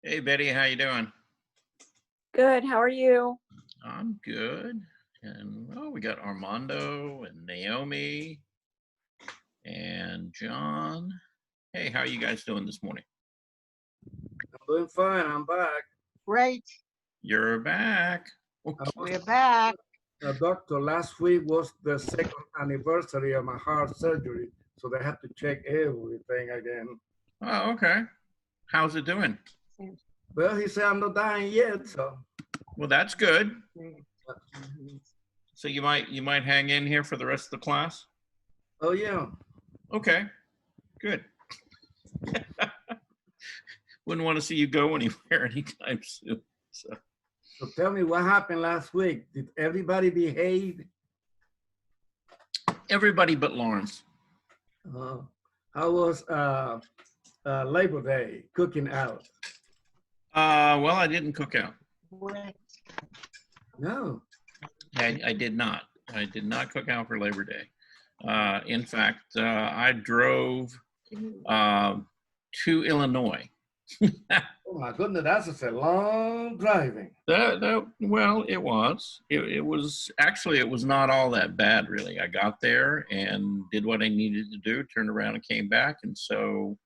Hey Betty, how you doing? Good, how are you? I'm good. And we got Armando and Naomi and John. Hey, how you guys doing this morning? I'm doing fine. I'm back. Great, You're back. we're back. Doctor, last week was the second anniversary of my heart surgery, so they had to check everything again. Oh, okay. How's it doing? Well, he said I'm not dying yet, so Well, that's good. So you might hang in here for the rest of the class? oh yeah. Okay. Good. Wouldn't want to see you go anywhere anytime soon. So So tell me what happened last week. Did everybody behave? everybody but Lawrence. How was Labor Day cooking out? Well, I didn't cook out. No. I did not. I did not cook out for Labor Day. In fact, I drove to Illinois. Oh my goodness, that's just a long driving. Well, it was. It was actually, it was not all that bad, really. I got there and did what I needed to do, turned around and came back. And so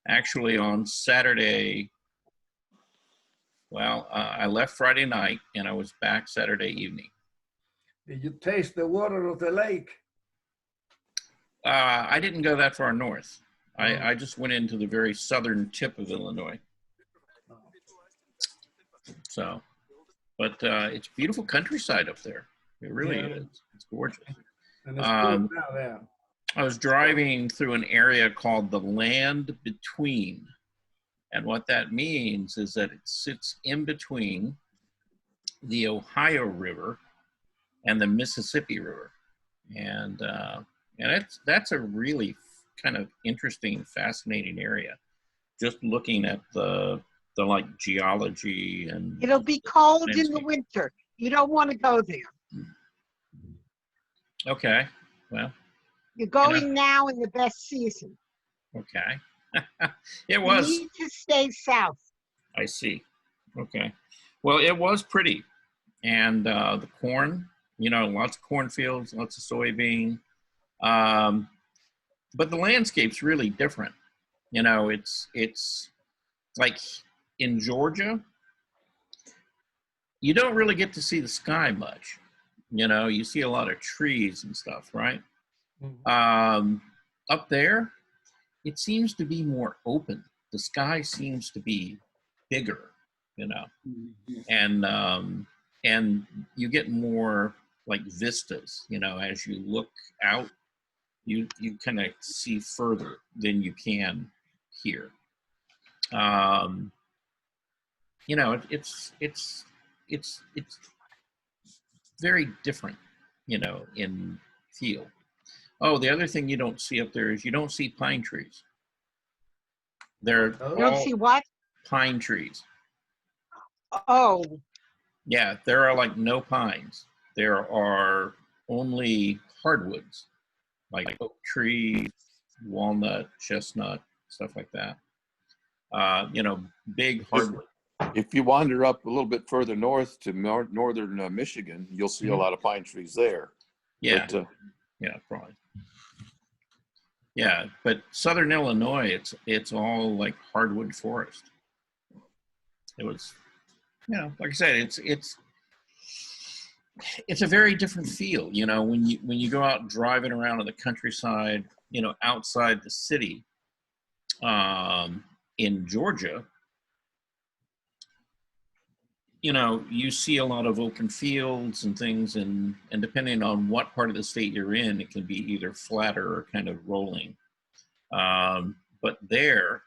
actually on Saturday, well, I left Friday night and I was back Saturday evening. Did you taste the water of the lake? I didn't go that far north. I just went into the very southern tip of Illinois. So, but it's beautiful countryside up there. It really is. It's gorgeous. And it's cool now there. I was driving through an area called the Land Between. And what that means is that it sits in between the Ohio River and the Mississippi River. And that's a really kind of interesting, fascinating area. Just looking at the like geology and It'll be cold in the landscape. winter. You don't want to go there. Okay, well, You're going now in the best season. okay. It You was, need to stay south. I see. Okay. Well, it was pretty. And the corn, lots of cornfields, lots of soybean. But the landscape's really different. It's like in Georgia, you don't really get to see the sky much. You see a lot of trees and stuff, right? Up there, it seems to be more open. The sky seems to be bigger, and you get more like vistas, as you look out, you kind of see further than you can here. It's very different, in feel. Oh, the other thing you don't see up there is you don't see pine trees. They're You don't all see what? pine trees. Oh, Yeah, there are like no pines. There are only hardwoods, like oak tree, walnut, chestnut, stuff like that. Big hardwood. If you wander up a little bit further north to northern Michigan, you'll see a lot of pine trees there. Yeah, But, yeah, probably. Yeah, but southern Illinois, it's all like hardwood forest. It was, like I said, it's a very different feel. When you go out driving around in the countryside, outside the city, in Georgia, you see a lot of open fields and things, and depending on what part of the state you're in, it can be either flatter or kind of rolling. But there,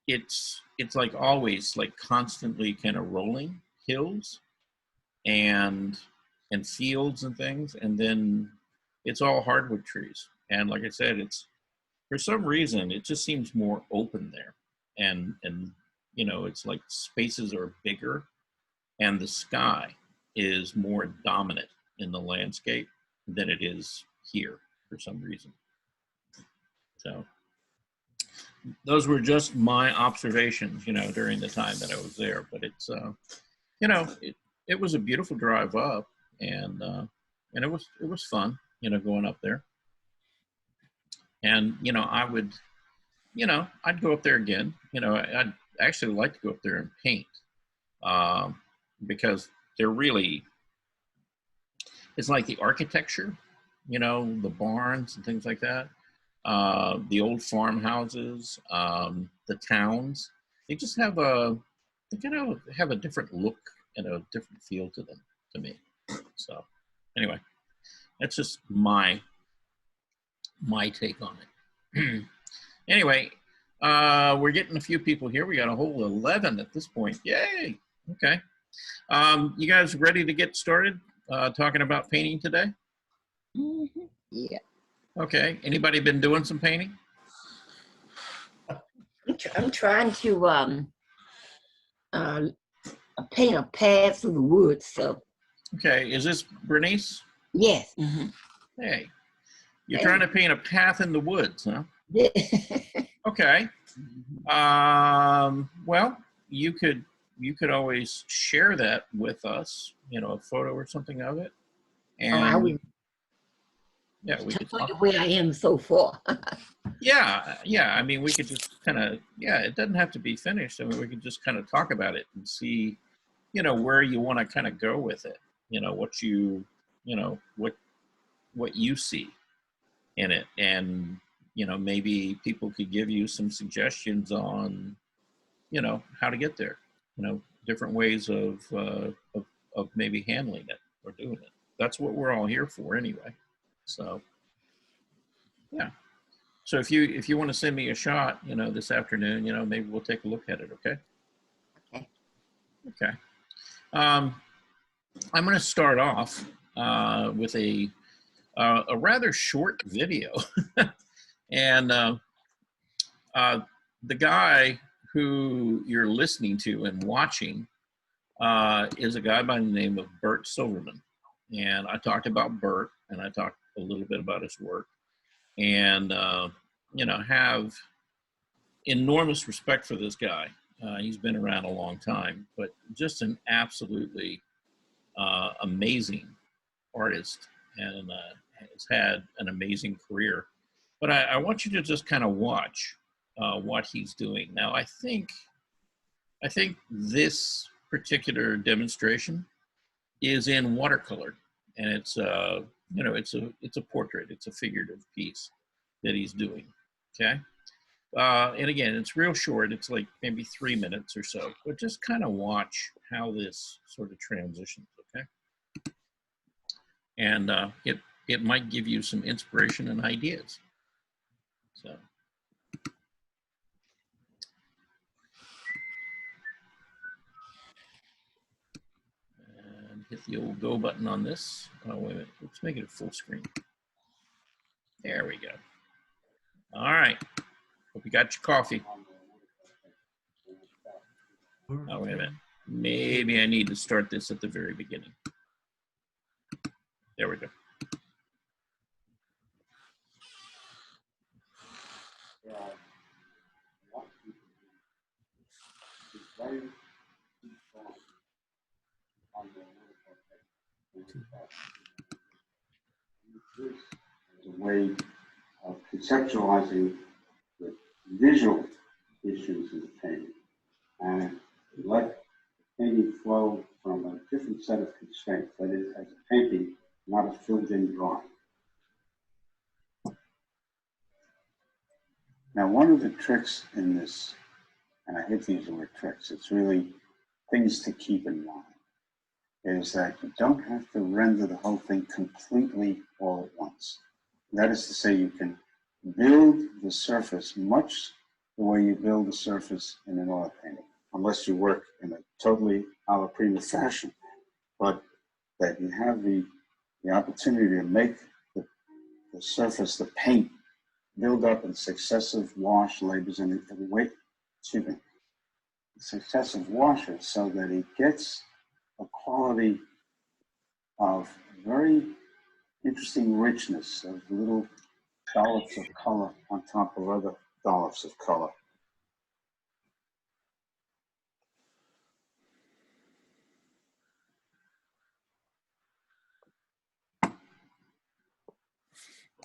it's like always like constantly kind of rolling hills and fields and things, and then it's all hardwood trees. And like I said, it's for some reason it just seems more open there, and it's like spaces are bigger. And the sky is more dominant in the landscape than it is here for some reason. So, those were just my observations, during the time that I was there. But it's, it was a beautiful drive up, and it was fun, going up there. And I would, I'd go up there again. I'd actually like to go up there and paint, because they're really, it's like the architecture, the barns and things like that, the old farmhouses, the towns. They just have they kind of have a different look and a different feel to them, to me. So, anyway, that's just my take on it. Anyway, we're getting a few people here. We got a whole 11 at this point. Yay! Okay. You guys ready to get started talking about painting today? Mm-hmm. Yeah. Okay. Anybody been doing some painting? I'm trying to paint a path through the woods. So Okay. Is this Bernice? yes. Mm-hmm. Hey, you're Hey. trying to paint a path in the woods, huh? Yeah. Okay. Well, you could always share that with us, a photo or something of it. And I will yeah, we could tell talk. you where I am so far. Yeah. I mean, we could just kind of, it doesn't have to be finished. I mean, we could just kind of talk about it and see, where you want to kind of go with it. What you, what you see in it. And, maybe people could give you some suggestions on, how to get there, different ways of maybe handling it or doing it. That's what we're all here for anyway. So, yeah. So if you want to send me a shot, this afternoon, maybe we'll take a look at it. Okay. Okay. Okay. I'm going to start off with a rather short video, and the guy who you're listening to and watching is a guy by the name of Bert Silverman. And I talked about Bert, and I talked a little bit about his work, and have enormous respect for this guy. He's been around a long time, but just an absolutely amazing artist, and has had an amazing career. But I want you to just kind of watch what he's doing. Now, I think this particular demonstration is in watercolor, and it's it's a portrait, it's a figurative piece that he's doing. Okay. And again, it's real short. It's like maybe 3 minutes or so, but just kind of watch how this sort of transitions. Okay. And it might give you some inspiration and ideas. So. And hit the old go button on this. Oh, wait a minute. Let's make it a full screen. There we go. All right. Hope you got your coffee. Oh, wait a minute. Maybe I need to start this at the very beginning. There we go. A way of conceptualizing the visual issues in the painting and let the painting flow from a different set of constraints, that is, as a painting, not a filled-in drawing. Now, one of the tricks in this, and I hate to use the word tricks, it's really things to keep in mind, is that you don't have to render the whole thing completely all at once. That is to say, you can build the surface much the way you build the surface in an oil painting, unless you work in a totally alla prima fashion, but that you have the opportunity to make the surface, the paint, build up in successive wash labors and successive washes, so that it gets a quality of very interesting richness of little dollops of color on top of other dollops of color.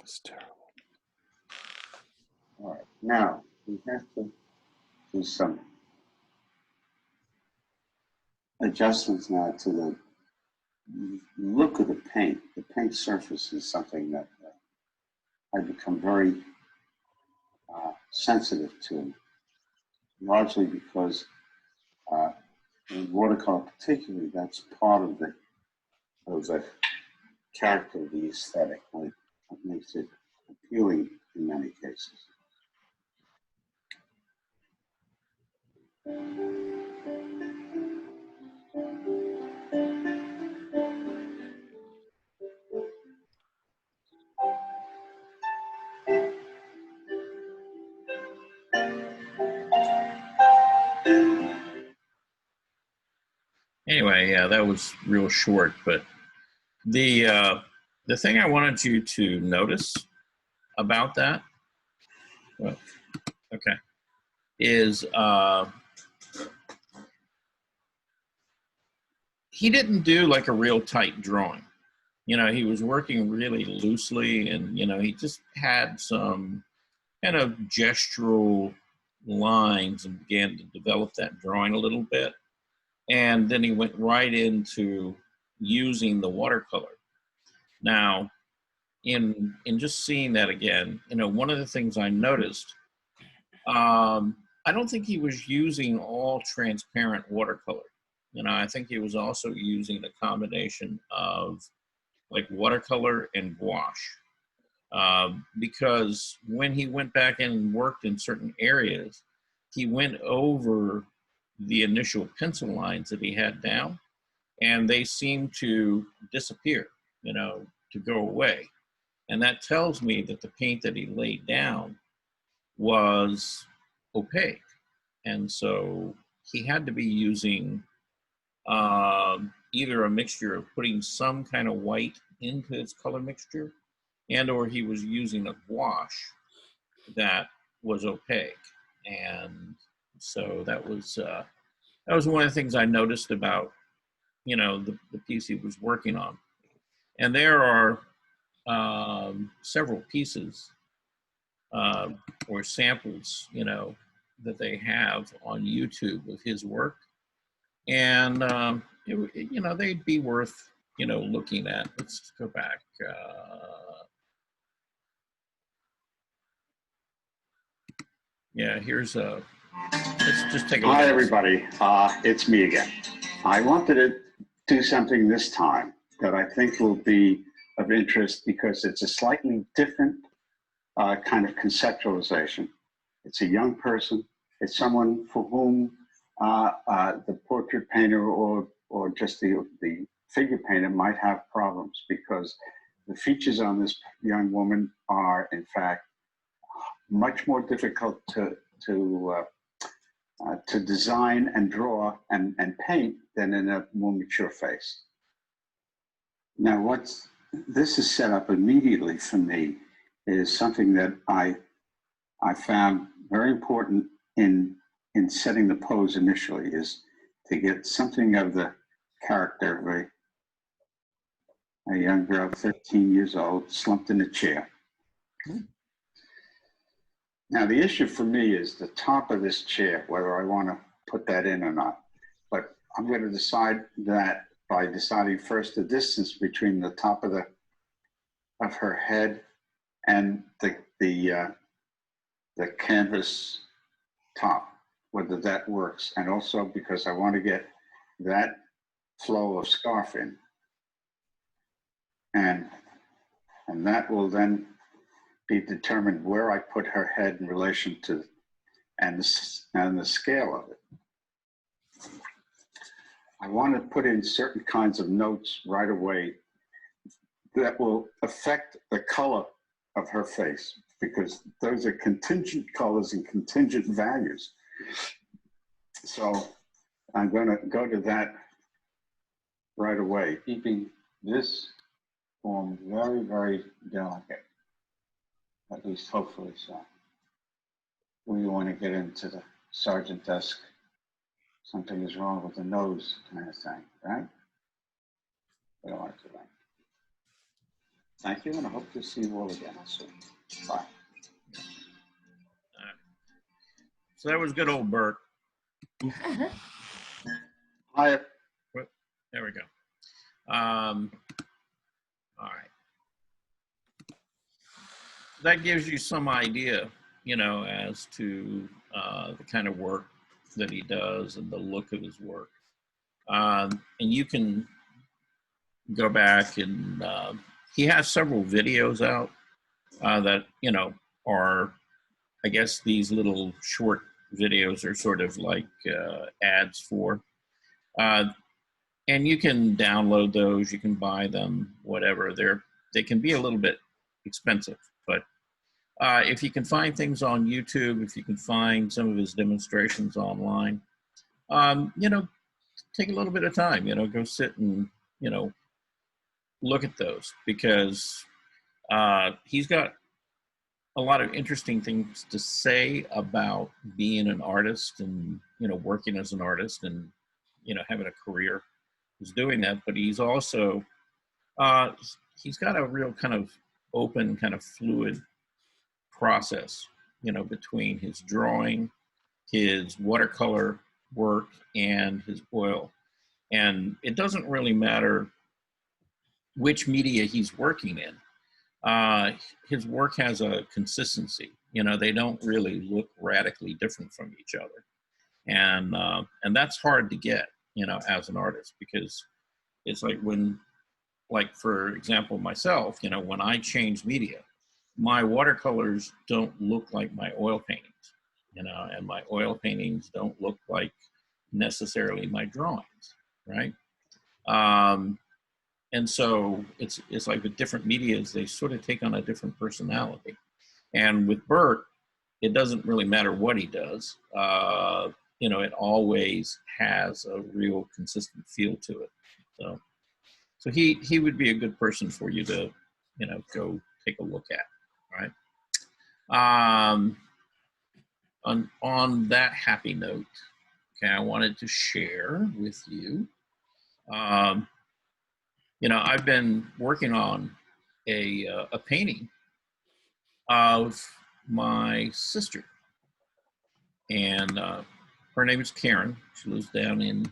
That's terrible. All right, now we have to do some adjustments now to the look of the paint. The paint surface is something that I've become very sensitive to, largely because in watercolor particularly, that's part of the character of the aesthetic. Like, it makes it appealing in many cases. Anyway, yeah, that was real short, but the thing I wanted you to notice about that, well, okay, is he didn't do like a real tight drawing. You know, he was working really loosely, and, you know, he just had some kind of gestural lines and began to develop that drawing a little bit. And then he went right into using the watercolor. Now, in just seeing that again, you know, one of the things I noticed, I don't think he was using all transparent watercolor. You know, I think he was also using a combination of like watercolor and gouache. Because when he went back in and worked in certain areas, he went over the initial pencil lines that he had down, and they seemed to disappear, you know, to go away. And that tells me that the paint that he laid down was opaque. And so he had to be using either a mixture of putting some kind of white into his color mixture, and or he was using a gouache that was opaque. And so that was one of the things I noticed about, you know, the piece he was working on. And there are several pieces or samples, you know, that they have on YouTube of his work, and you know, they'd be worth, you know, looking at. Let's go back. Yeah, here's a. Let's just take a look. Hi, at this. everybody. It's me again. I wanted to do something this time that I think will be of interest because it's a slightly different kind of conceptualization. It's a young person. It's someone for whom the portrait painter or just the figure painter might have problems, because the features on this young woman are, in fact, much more difficult to design and draw and paint than in a more mature face. Now, this is set up immediately for me is something that I found very important in setting the pose initially, is to get something of the character of a young girl, 13 years old, slumped in a chair. Now, the issue for me is the top of this chair, whether I want to put that in or not. But I'm going to decide that by deciding first the distance between the top of her head and the canvas top, whether that works. And also because I want to get that flow of scarf in. And that will then be determined where I put her head in relation to, and the scale of it. I want to put in certain kinds of notes right away that will affect the color of her face, because those are contingent colors and contingent values. So I'm going to go to that right away, keeping this form very, very delicate. At least hopefully so. We want to get into the sergeant-esque, something is wrong with the nose kind of thing, right? We don't want to do that. Thank you, and I hope to see you all again soon. Bye. So that was good old Bert. Hi. There we go. All right. That gives you some idea, as to the kind of work that he does and the look of his work. And you can go back and he has several videos out that, are, I guess these little short videos are sort of like ads for. And you can download those, you can buy them, whatever. They can be a little bit expensive, but if you can find things on YouTube, if you can find some of his demonstrations online, take a little bit of time, go sit and, look at those, because he's got a lot of interesting things to say about being an artist and, working as an artist and, having a career. He's doing that, but he's also, he's got a real kind of open, kind of fluid process, between his drawing, his watercolor work, and his oil. And it doesn't really matter which media he's working in. His work has a consistency. They don't really look radically different from each other. And that's hard to get, as an artist, because it's like for example, myself, when I change media, my watercolors don't look like my oil paintings, and my oil paintings don't look like necessarily my drawings, right? And so it's like with different medias, they sort of take on a different personality. And with Bert, it doesn't really matter what he does. It always has a real consistent feel to it. So he would be a good person for you to, go take a look at, right? On that happy note, okay, I wanted to share with you, I've been working on a painting of my sister, and her name is Karen. She lives down in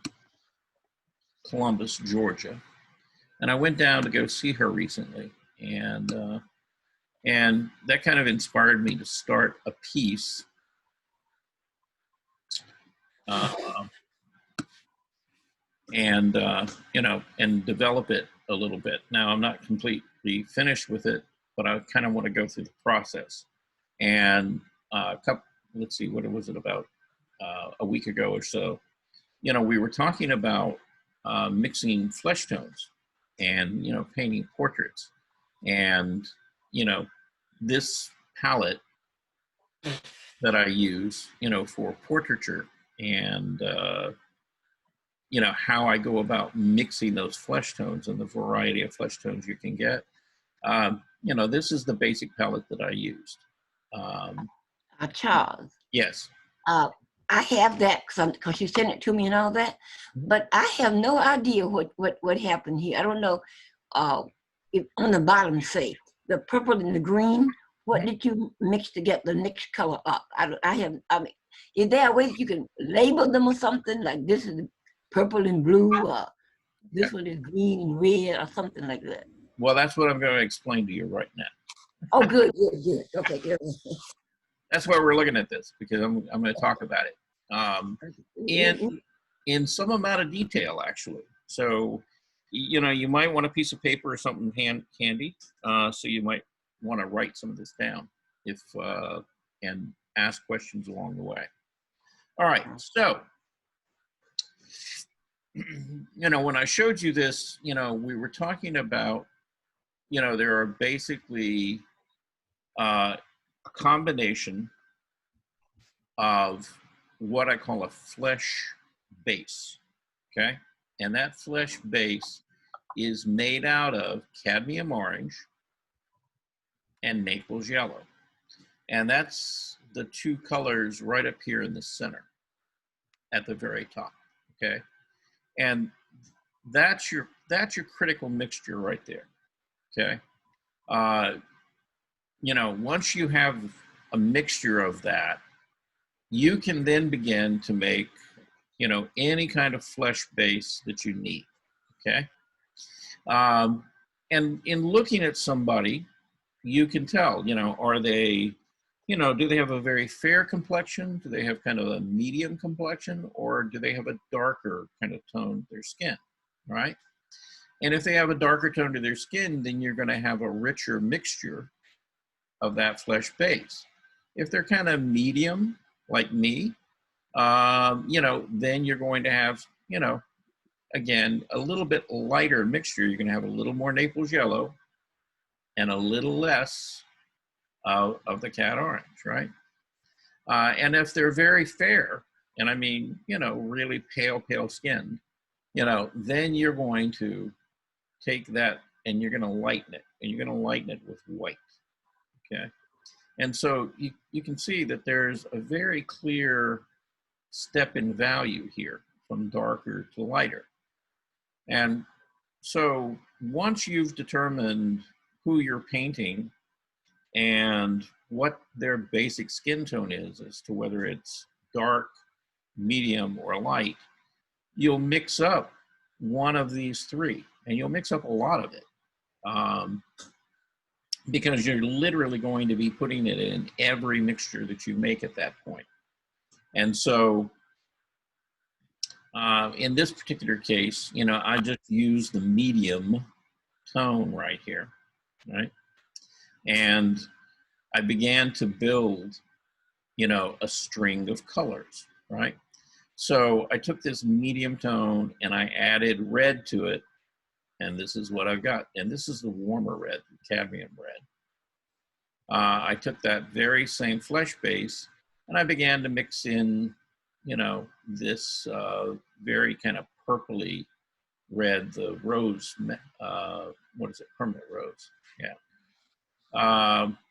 Columbus, Georgia, and I went down to go see her recently, and that kind of inspired me to start a piece and develop it a little bit. Now, I'm not completely finished with it, but I kind of want to go through the process. And let's see, what was it, about a week ago or so, we were talking about mixing flesh tones and, painting portraits. And, this palette that I use, for portraiture, and, how I go about mixing those flesh tones and the variety of flesh tones you can get. This is the basic palette that I used. Charles, Yes. I have that because you sent it to me and all that, but I have no idea what happened here. I don't know. If on the bottom, say the purple and the green, what did you mix to get the next color up? I mean, is there a way that you can label them or something, like this is purple and blue, or this one is green and red, or something like that? Well, that's what I'm going to explain to you right now. Oh, good. Okay, good. That's why we're looking at this, because I'm going to talk about it in some amount of detail, actually. So, you might want a piece of paper or something handy. So you might want to write some of this down and ask questions along the way. All right. So, when I showed you this, we were talking about, there are basically a combination of what I call a flesh base, okay? And that flesh base is made out of cadmium orange and Naples yellow. And that's the two colors right up here in the center at the very top, okay? And that's your critical mixture right there, okay? you know, once you have a mixture of that, you can then begin to make, you know, any kind of flesh base that you need. Okay. And in looking at somebody, you can tell, you know, are they, you know, do they have a very fair complexion? Do they have kind of a medium complexion, or do they have a darker kind of tone to their skin, right? And if they have a darker tone to their skin, then you're going to have a richer mixture of that flesh base. If they're kind of medium, like me, you know, then you're going to have, you know, again, a little bit lighter mixture. You're going to have a little more Naples yellow and a little less of the cat orange, right? And if they're very fair, and I mean, you know, really pale skinned, you know, then you're going to take that and you're going to lighten it, and you're going to lighten it with white, okay? And so you can see that there's a very clear step in value here from darker to lighter. And so once you've determined who you're painting and what their basic skin tone is as to whether it's dark, medium, or light, you'll mix up one of these three, and you'll mix up a lot of it. Because you're literally going to be putting it in every mixture that you make at that point. And so in this particular case, you know, I just use the medium tone right here, right? And I began to build, you know, a string of colors, right? So I took this medium tone and I added red to it, and this is what I've got. And this is the warmer red, the cadmium red. I took that very same flesh base and I began to mix in, you know, this very kind of purpley red, the rose, what is it, permanent rose, yeah.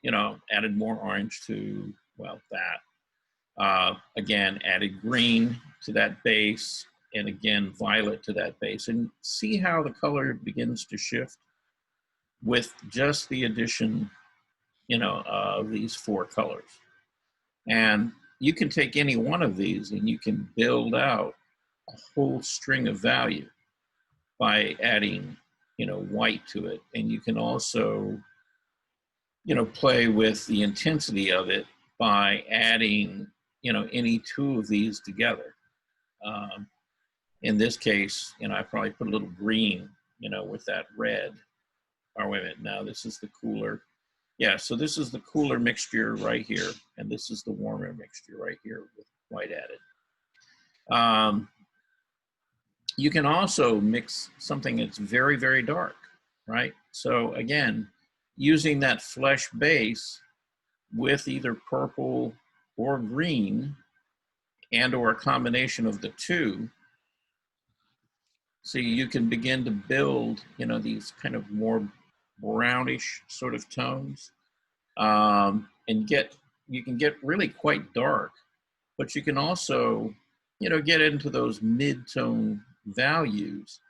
You know, added more orange to, well, that. Again, added green to that base, and again, violet to that base. And see how the color begins to shift with just the addition, you know, of these four colors. And you can take any one of these and you can build out a whole string of value by adding, you know, white to it. And you can also, you know, play with the intensity of it by adding, you know, any two of these together. In this case, you know, I probably put a little green, you know, with that red. Or wait a minute, now this is the cooler. Yeah, so this is the cooler mixture right here, and this is the warmer mixture right here with white added. You can also mix something that's very, very dark, right? So again, using that flesh base with either purple or green and or a combination of the two, so you can begin to build, you know, these kind of more brownish sort of tones, and you can get really quite dark, but you can also, you know, get into those mid-tone values.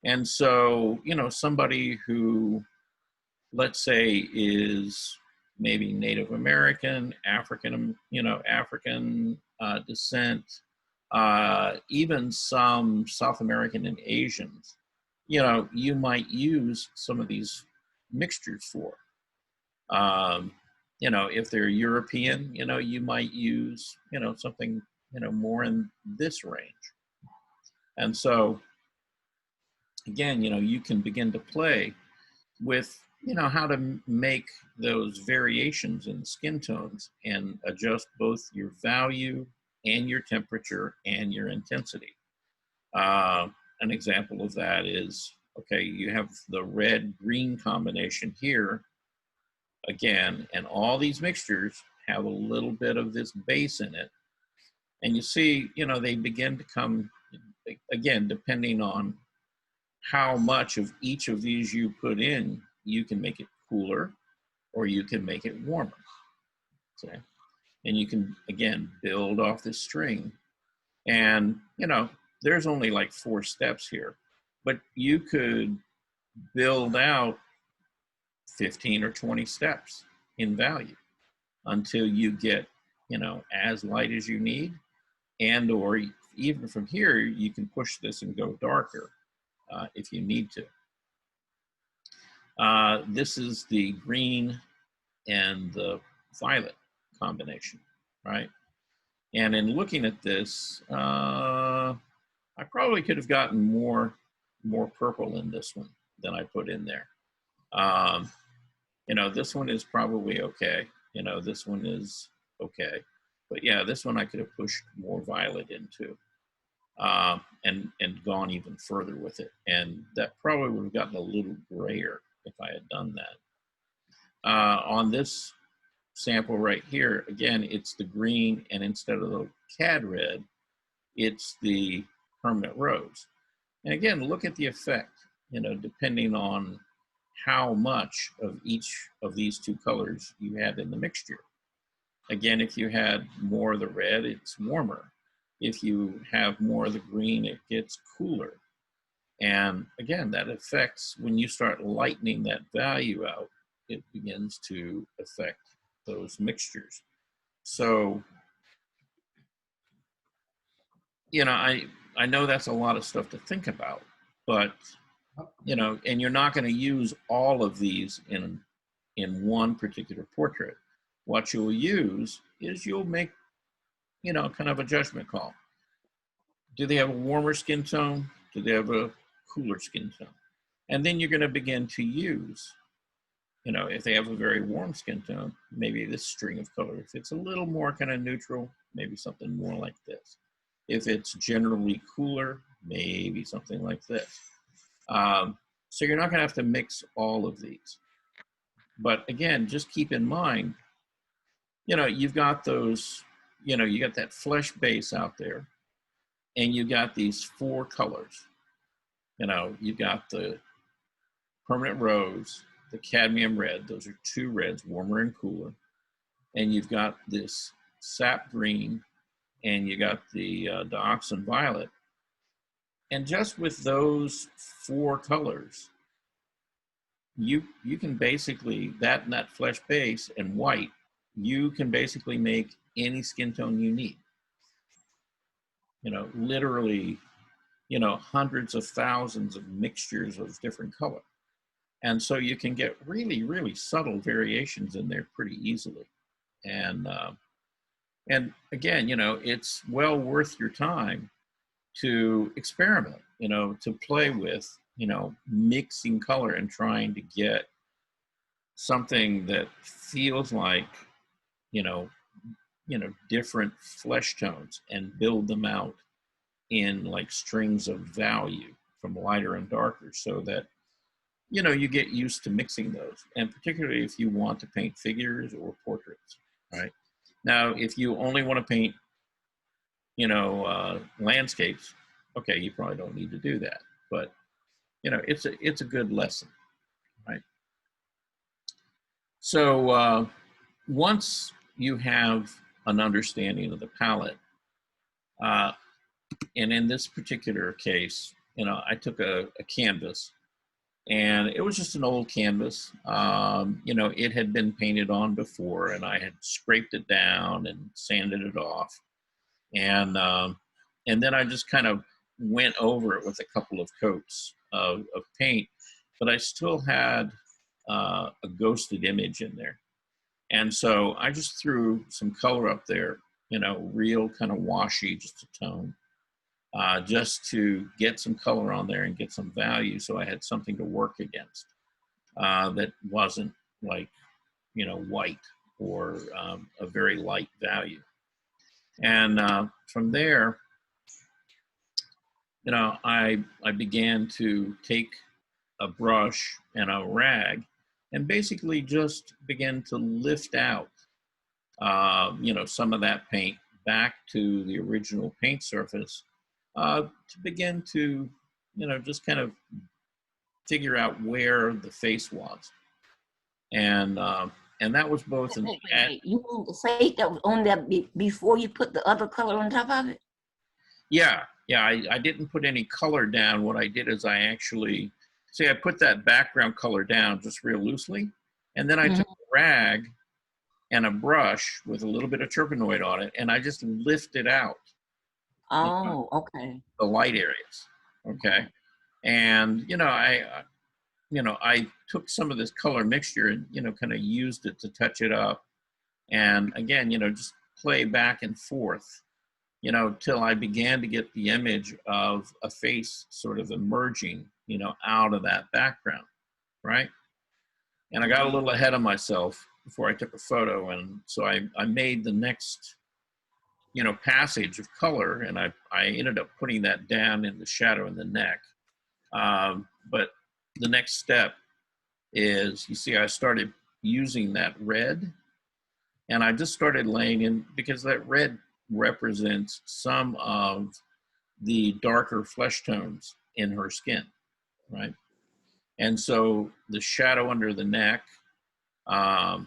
And so, you know, somebody who, let's say, is maybe Native American, African, you know, African descent, even some South American and Asians, you know, you might use some of these mixtures for. You know, if they're European, you know, you might use, you know, something, you know, more in this range. And so, again, you know, you can begin to play with, you know, how to make those variations in skin tones and adjust both your value and your temperature and your intensity. An example of that is, okay, you have the red-green combination here, again, and all these mixtures have a little bit of this base in it. And you see, you know, they begin to come, again, depending on how much of each of these you put in, you can make it cooler or you can make it warmer. Okay? And you can, again, build off this string. And, you know, there's only like 4 steps here, but you could build out 15 or 20 steps in value until you get, you know, as light as you need. And or even from here, you can push this and go darker if you need to. This is the green and the violet combination, right? And in looking at this, I probably could have gotten more purple in this one than I put in there. You know, this one is probably okay. You know, this one is okay. But yeah, this one I could have pushed more violet into and gone even further with it. And that probably would have gotten a little grayer if I had done that. On this sample right here, again, it's the green, and instead of the cad red, it's the permanent rose. And again, look at the effect, you know, depending on how much of each of these two colors you had in the mixture. Again, if you had more of the red, it's warmer. If you have more of the green, it gets cooler. And again, that affects, when you start lightening that value out, it begins to affect those mixtures. So, you know, I know that's a lot of stuff to think about, but, you know, and you're not going to use all of these in one particular portrait. What you'll use is you'll make, you know, kind of a judgment call. Do they have a warmer skin tone? Do they have a cooler skin tone? And then you're going to begin to use, you know, if they have a very warm skin tone, maybe this string of color. If it's a little more kind of neutral, maybe something more like this. If it's generally cooler, maybe something like this. So you're not going to have to mix all of these. But again, just keep in mind, you know, you've got those, you know, you got that flesh base out there, and you got these four colors. You know, you got the permanent rose, the cadmium red, those are two reds, warmer and cooler. And you've got this sap green, and you got the dioxin violet. And just with those four colors, you can basically, that and that flesh base and white, you can basically make any skin tone you need. You know, literally, you know, hundreds of thousands of mixtures of different color. And so you can get really, really subtle variations in there pretty easily. And again, you know, it's well worth your time to experiment, you know, to play with, you know, mixing color and trying to get something that feels like, you know, different flesh tones and build them out in like strings of value from lighter and darker, so that, you know, you get used to mixing those. And particularly if you want to paint figures or portraits, right? Now, if you only want to paint, you know, landscapes, okay, you probably don't need to do that. But, you know, it's a good lesson, right? So once you have an understanding of the palette, and in this particular case, you know, I took a canvas, and it was just an old canvas. You know, it had been painted on before, and I had scraped it down and sanded it off. And then I just kind of went over it with a couple of coats of paint, but I still had a ghosted image in there. And so I just threw some color up there, you know, real kind of washy, just a tone, just to get some color on there and get some value, so I had something to work against that wasn't like, you know, white or a very light value. And from there, you know, I began to take a brush and a rag and basically just begin to lift out, you know, some of that paint back to the original paint surface, to begin to, you know, just kind of figure out where the face was. And that was both an You mean to say that was on there before you put the other color on top of it? Yeah, I didn't put any color down. What I did is I actually, see, I put that background color down just real loosely, And then I took a rag and a brush with a little bit of turpenoid on it, and I just lifted out Oh, okay. the light areas. Okay. And, I took some of this color mixture and, kind of used it to touch it up. And again, just play back and forth, till I began to get the image of a face sort of emerging, out of that background. Right. And I got a little ahead of myself before I took a photo. And so I made the next, passage of color, and I ended up putting that down in the shadow in the neck. But the next step is, you see, I started using that red, and I just started laying in, because that red represents some of the darker flesh tones in her skin, right? And so the shadow under the neck, under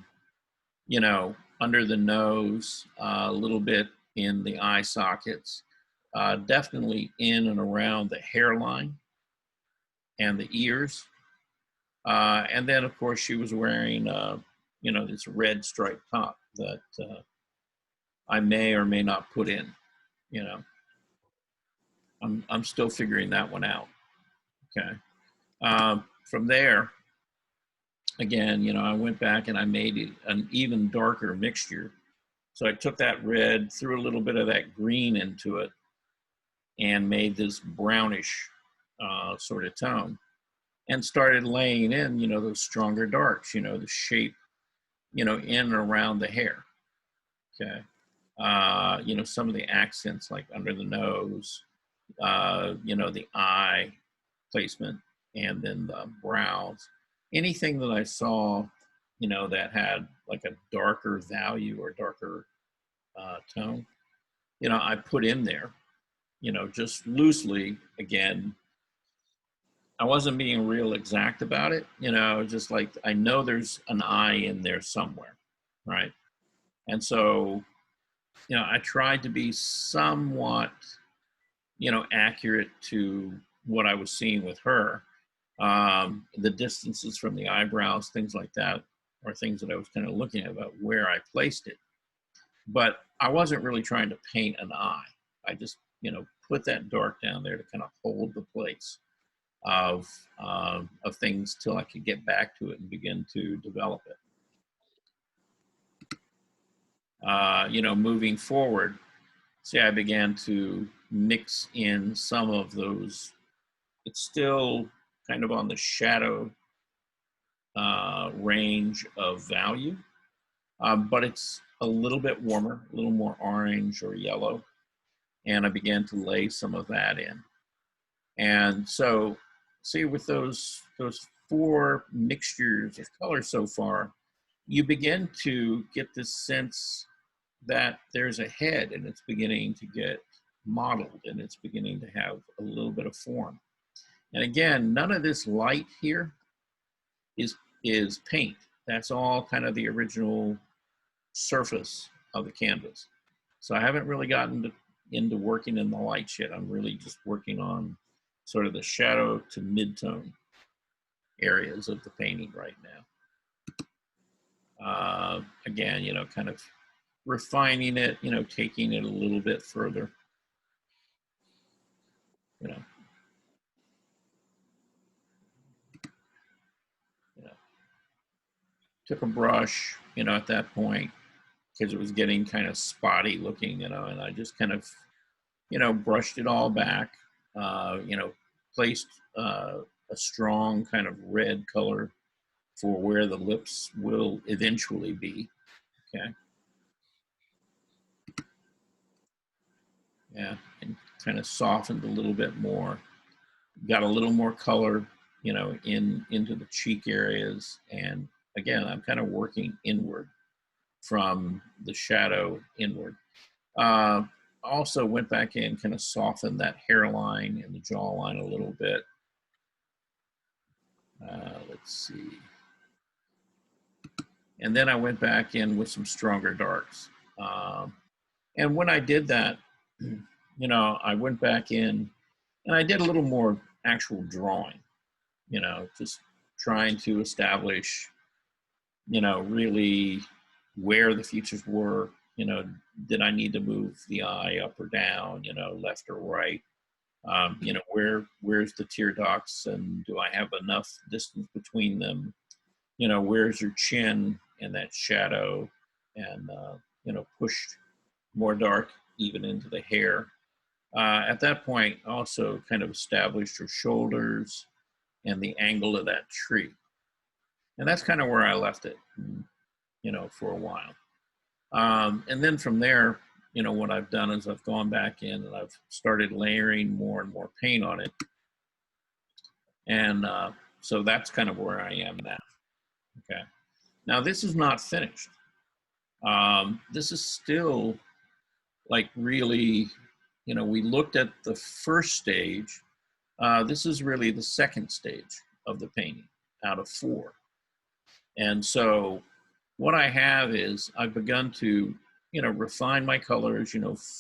the nose, a little bit in the eye sockets, definitely in and around the hairline and the ears. And then, of course, she was wearing, this red striped top that I may or may not put in. I'm still figuring that one out. Okay. From there, again, I went back and I made an even darker mixture. So I took that red, threw a little bit of that green into it, and made this brownish sort of tone, and started laying in, those stronger darks, the shape, in and around the hair. Okay. Some of the accents, like under the nose, the eye placement, and then the brows. Anything that I saw, that had like a darker value or darker tone, I put in there, just loosely. Again, I wasn't being real exact about it, just like, I know there's an eye in there somewhere, right? And so, I tried to be somewhat, accurate to what I was seeing with her. The distances from the eyebrows, things like that, are things that I was kind of looking at about where I placed it. But I wasn't really trying to paint an eye. I just, put that dark down there to kind of hold the place of things till I could get back to it and begin to develop it. Moving forward, see, I began to mix in some of those. It's still kind of on the shadow range of value, but it's a little bit warmer, a little more orange or yellow. And I began to lay some of that in. And so, see, with those four mixtures of color so far, you begin to get this sense that there's a head, and it's beginning to get modeled, and it's beginning to have a little bit of form. And again, none of this light here is paint. That's all kind of the original surface of the canvas. So I haven't really gotten into working in the light yet. I'm really just working on sort of the shadow to mid-tone areas of the painting right now. Again, kind of refining it, taking it a little bit further. Took a brush, at that point, because it was getting kind of spotty looking, and I just kind of, brushed it all back, placed a strong kind of red color for where the lips will eventually be. Okay. Yeah, and kind of softened a little bit more. Got a little more color, into the cheek areas. And again, I'm kind of working inward from the shadow inward. Also went back in, kind of softened that hairline and the jawline a little bit. Let's see. And then I went back in with some stronger darks. And when I did that, I went back in and I did a little more actual drawing, just trying to establish, really where the features were. Did I need to move the eye up or down, left or right? Where's the tear ducts, and do I have enough distance between them? Where's your chin and that shadow, and pushed more dark even into the hair. At that point, also kind of established her shoulders and the angle of that tree. And that's kind of where I left it, for a while. And then from there, what I've done is I've gone back in and I've started layering more and more paint on it. And so that's kind of where I am now. Okay. Now this is not finished. This is still like really, we looked at the first stage. This is really the second stage of the painting out of 4. And so what I have is I've begun to, refine my colors,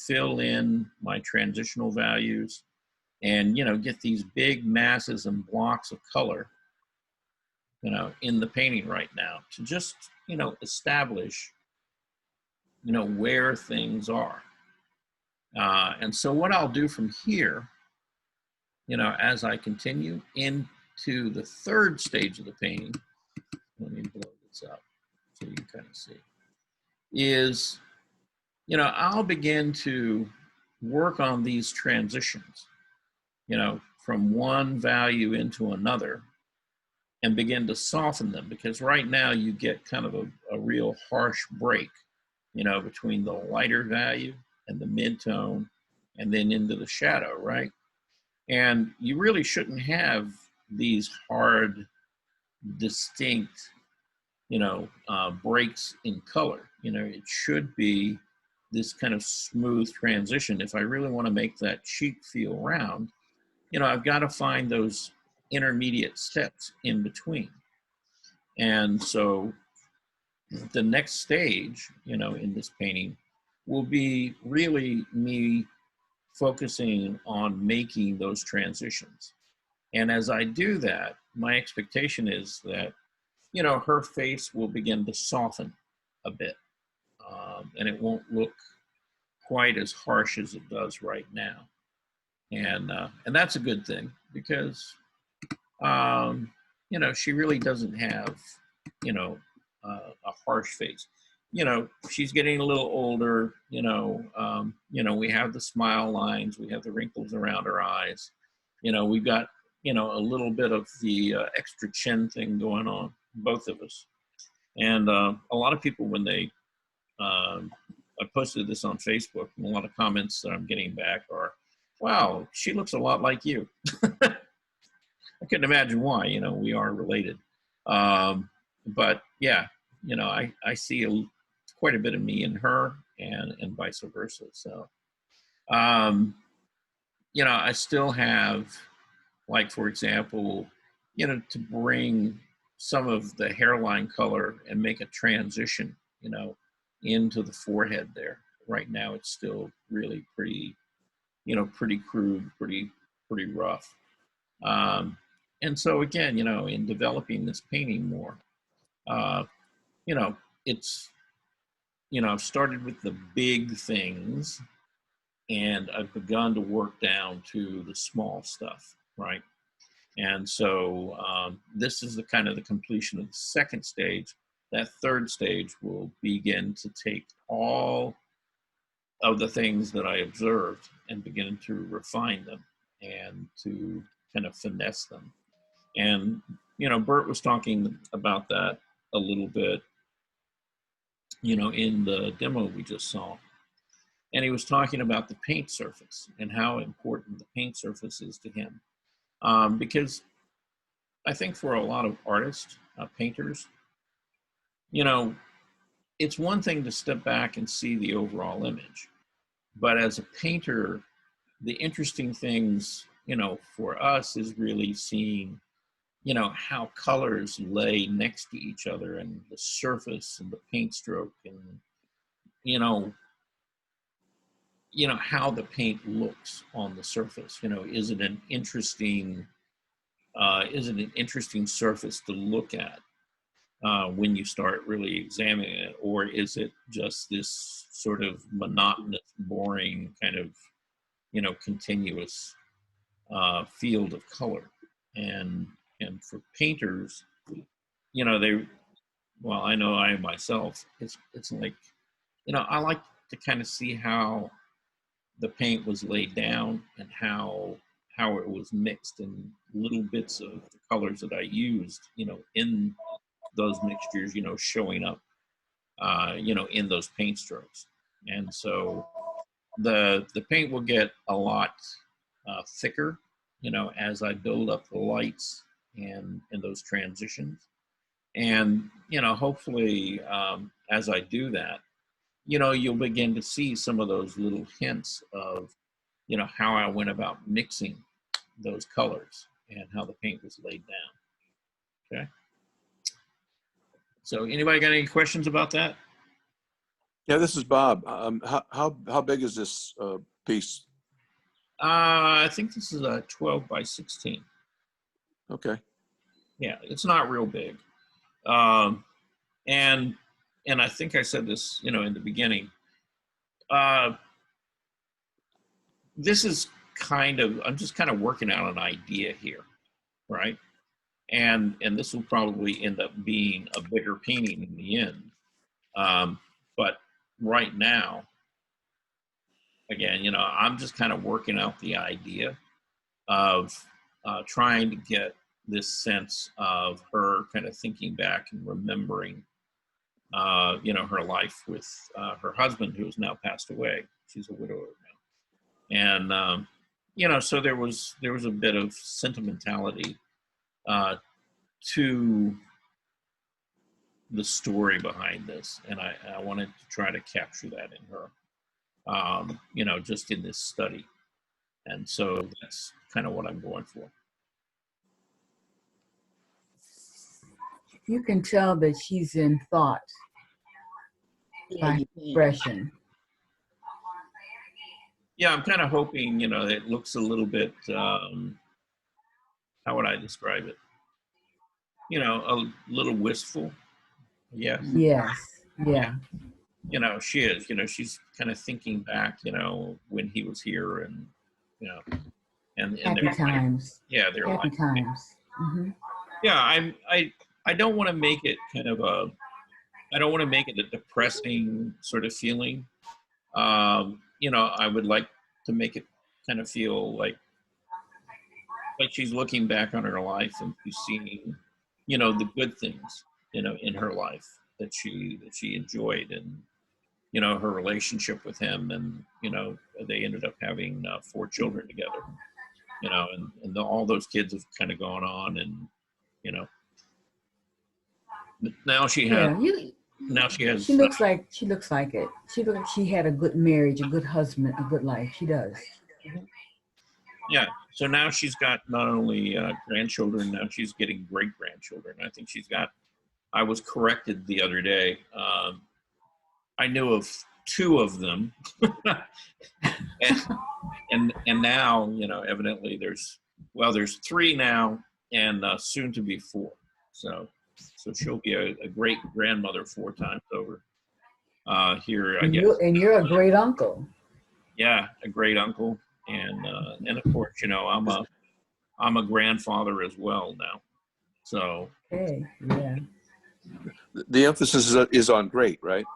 fill in my transitional values, and, get these big masses and blocks of color, in the painting right now to just, establish, where things are. And so what I'll do from here, as I continue into the third stage of the painting, let me blow this up so you can kind of see, is, I'll begin to work on these transitions, from one value into another, and begin to soften them, because right now you get kind of a real harsh break, between the lighter value and the mid-tone and then into the shadow, right? And you really shouldn't have these hard, distinct, breaks in color. It should be this kind of smooth transition. If I really want to make that cheek feel round, I've got to find those intermediate steps in between. And so the next stage, in this painting will be really me focusing on making those transitions. And as I do that, my expectation is that, her face will begin to soften a bit. And it won't look quite as harsh as it does right now. And that's a good thing, because, she really doesn't have, a harsh face. She's getting a little older, we have the smile lines, we have the wrinkles around her eyes, we've got, a little bit of the extra chin thing going on, both of us. And a lot of people, when they, I posted this on Facebook, and a lot of comments that I'm getting back are, wow, she looks a lot like you. I couldn't imagine why, we are related. But yeah, I see quite a bit of me in her, and vice versa. So, I still have, like, for example, to bring some of the hairline color and make a transition, into the forehead there. Right now, it's still really pretty, pretty crude, pretty rough. And so again, in developing this painting more, it's, I've started with the big things, and I've begun to work down to the small stuff, right? And so this is the kind of the completion of the second stage. That third stage will begin to take all of the things that I observed and begin to refine them and to kind of finesse them. And, Bert was talking about that a little bit, in the demo we just saw. And he was talking about the paint surface and how important the paint surface is to him. Because I think for a lot of artists, painters, it's one thing to step back and see the overall image. But as a painter, the interesting things, for us is really seeing, how colors lay next to each other, and the surface and the paint stroke, and, how the paint looks on the surface. Is it an interesting surface to look at? when you start really examining it, or is it just this sort of monotonous, boring kind of, continuous field of color? And for painters, well, I know I myself, it's like, I like to kind of see how the paint was laid down and how it was mixed, and little bits of the colors that I used, in those mixtures, showing up, in those paint strokes. And so the paint will get a lot thicker, as I build up the lights and those transitions. And, hopefully, as I do that, you'll begin to see some of those little hints of, how I went about mixing those colors and how the paint was laid down. Okay. So anybody got any questions about that? Yeah, this is Bob. How big is this piece? I think this is a 12 by 16. Okay. Yeah, it's not real big. And I think I said this, in the beginning. This is I'm just kind of working out an idea here, right? And this will probably end up being a bigger painting in the end. But right now, again, I'm just kind of working out the idea of trying to get this sense of her kind of thinking back and remembering, her life with her husband, who has now passed away. She's a widower now. And, so there was a bit of sentimentality to the story behind this. And I wanted to try to capture that in her, just in this study. And so that's kind of what I'm going for. You can tell that she's in thought Yeah, by you can. expression. Yeah, I'm kind of hoping, it looks a little bit, how would I describe it? A little wistful. Yeah. Yes, yeah. She is, she's kind of thinking back, when he was here, and, and Happy they're times. yeah, they're Happy like, times. Hmm. yeah, I don't want to make it kind of I don't want to make it a depressing sort of feeling. I would like to make it kind of feel like she's looking back on her life and she's seeing, the good things, in her life that she enjoyed, and, her relationship with him, and, they ended up having 4 children together, and all those kids have kind of gone on, and, now she has, Yeah, now she has, she looks like it. She looks like she had a good marriage, a good husband, a good life. She does. yeah. So now she's got not only grandchildren, now she's getting great grandchildren. I think I was corrected the other day. I knew of 2 of them, and now, evidently there's 3 now, and soon to be 4. So she'll be a great grandmother 4 times over. Here, I guess. You're a great uncle. Yeah, a great uncle, and of course, I'm a grandfather as well now. So Okay, yeah. The emphasis is on great, right?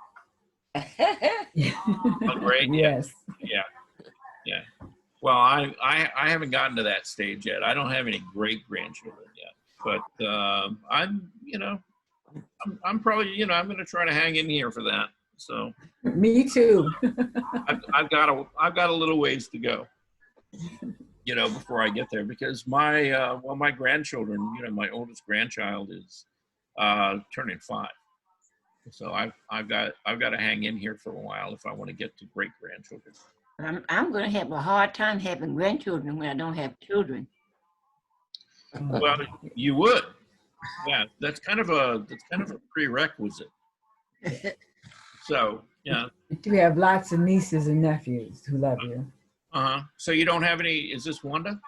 oh, great, Yes. yeah. Well, I haven't gotten to that stage yet. I don't have any great grandchildren yet, but I'm probably I'm going to try to hang in here for that. So Me too. I've got a little ways to go, before I get there, because my grandchildren, my oldest grandchild is turning 5, so I've got to hang in here for a while if I want to get to great grandchildren. I'm going to have a hard time having grandchildren when I don't have children. Well, you would, yeah. That's kind of a prerequisite. So yeah. You have lots of nieces and nephews who love you. So you don't have any? Is this Wanda?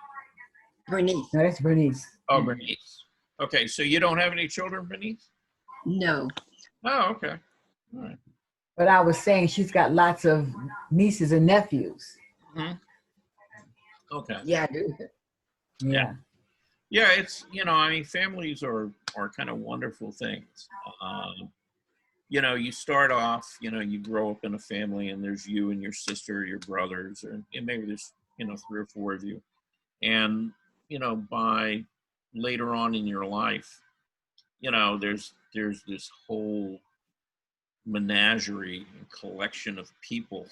Bernice. No, that's Bernice. Oh, Bernice. Okay, so you don't have any children, Bernice? No. Oh, okay. All right. But I was saying she's got lots of nieces and nephews. Mhm. Okay. Yeah, I do. Yeah. Yeah, it's, I mean, families are kind of wonderful things. You start off, you grow up in a family and there's you and your sister, your brothers, and maybe there's, 3 or 4 of you. And, by later on in your life, there's this whole menagerie and collection of people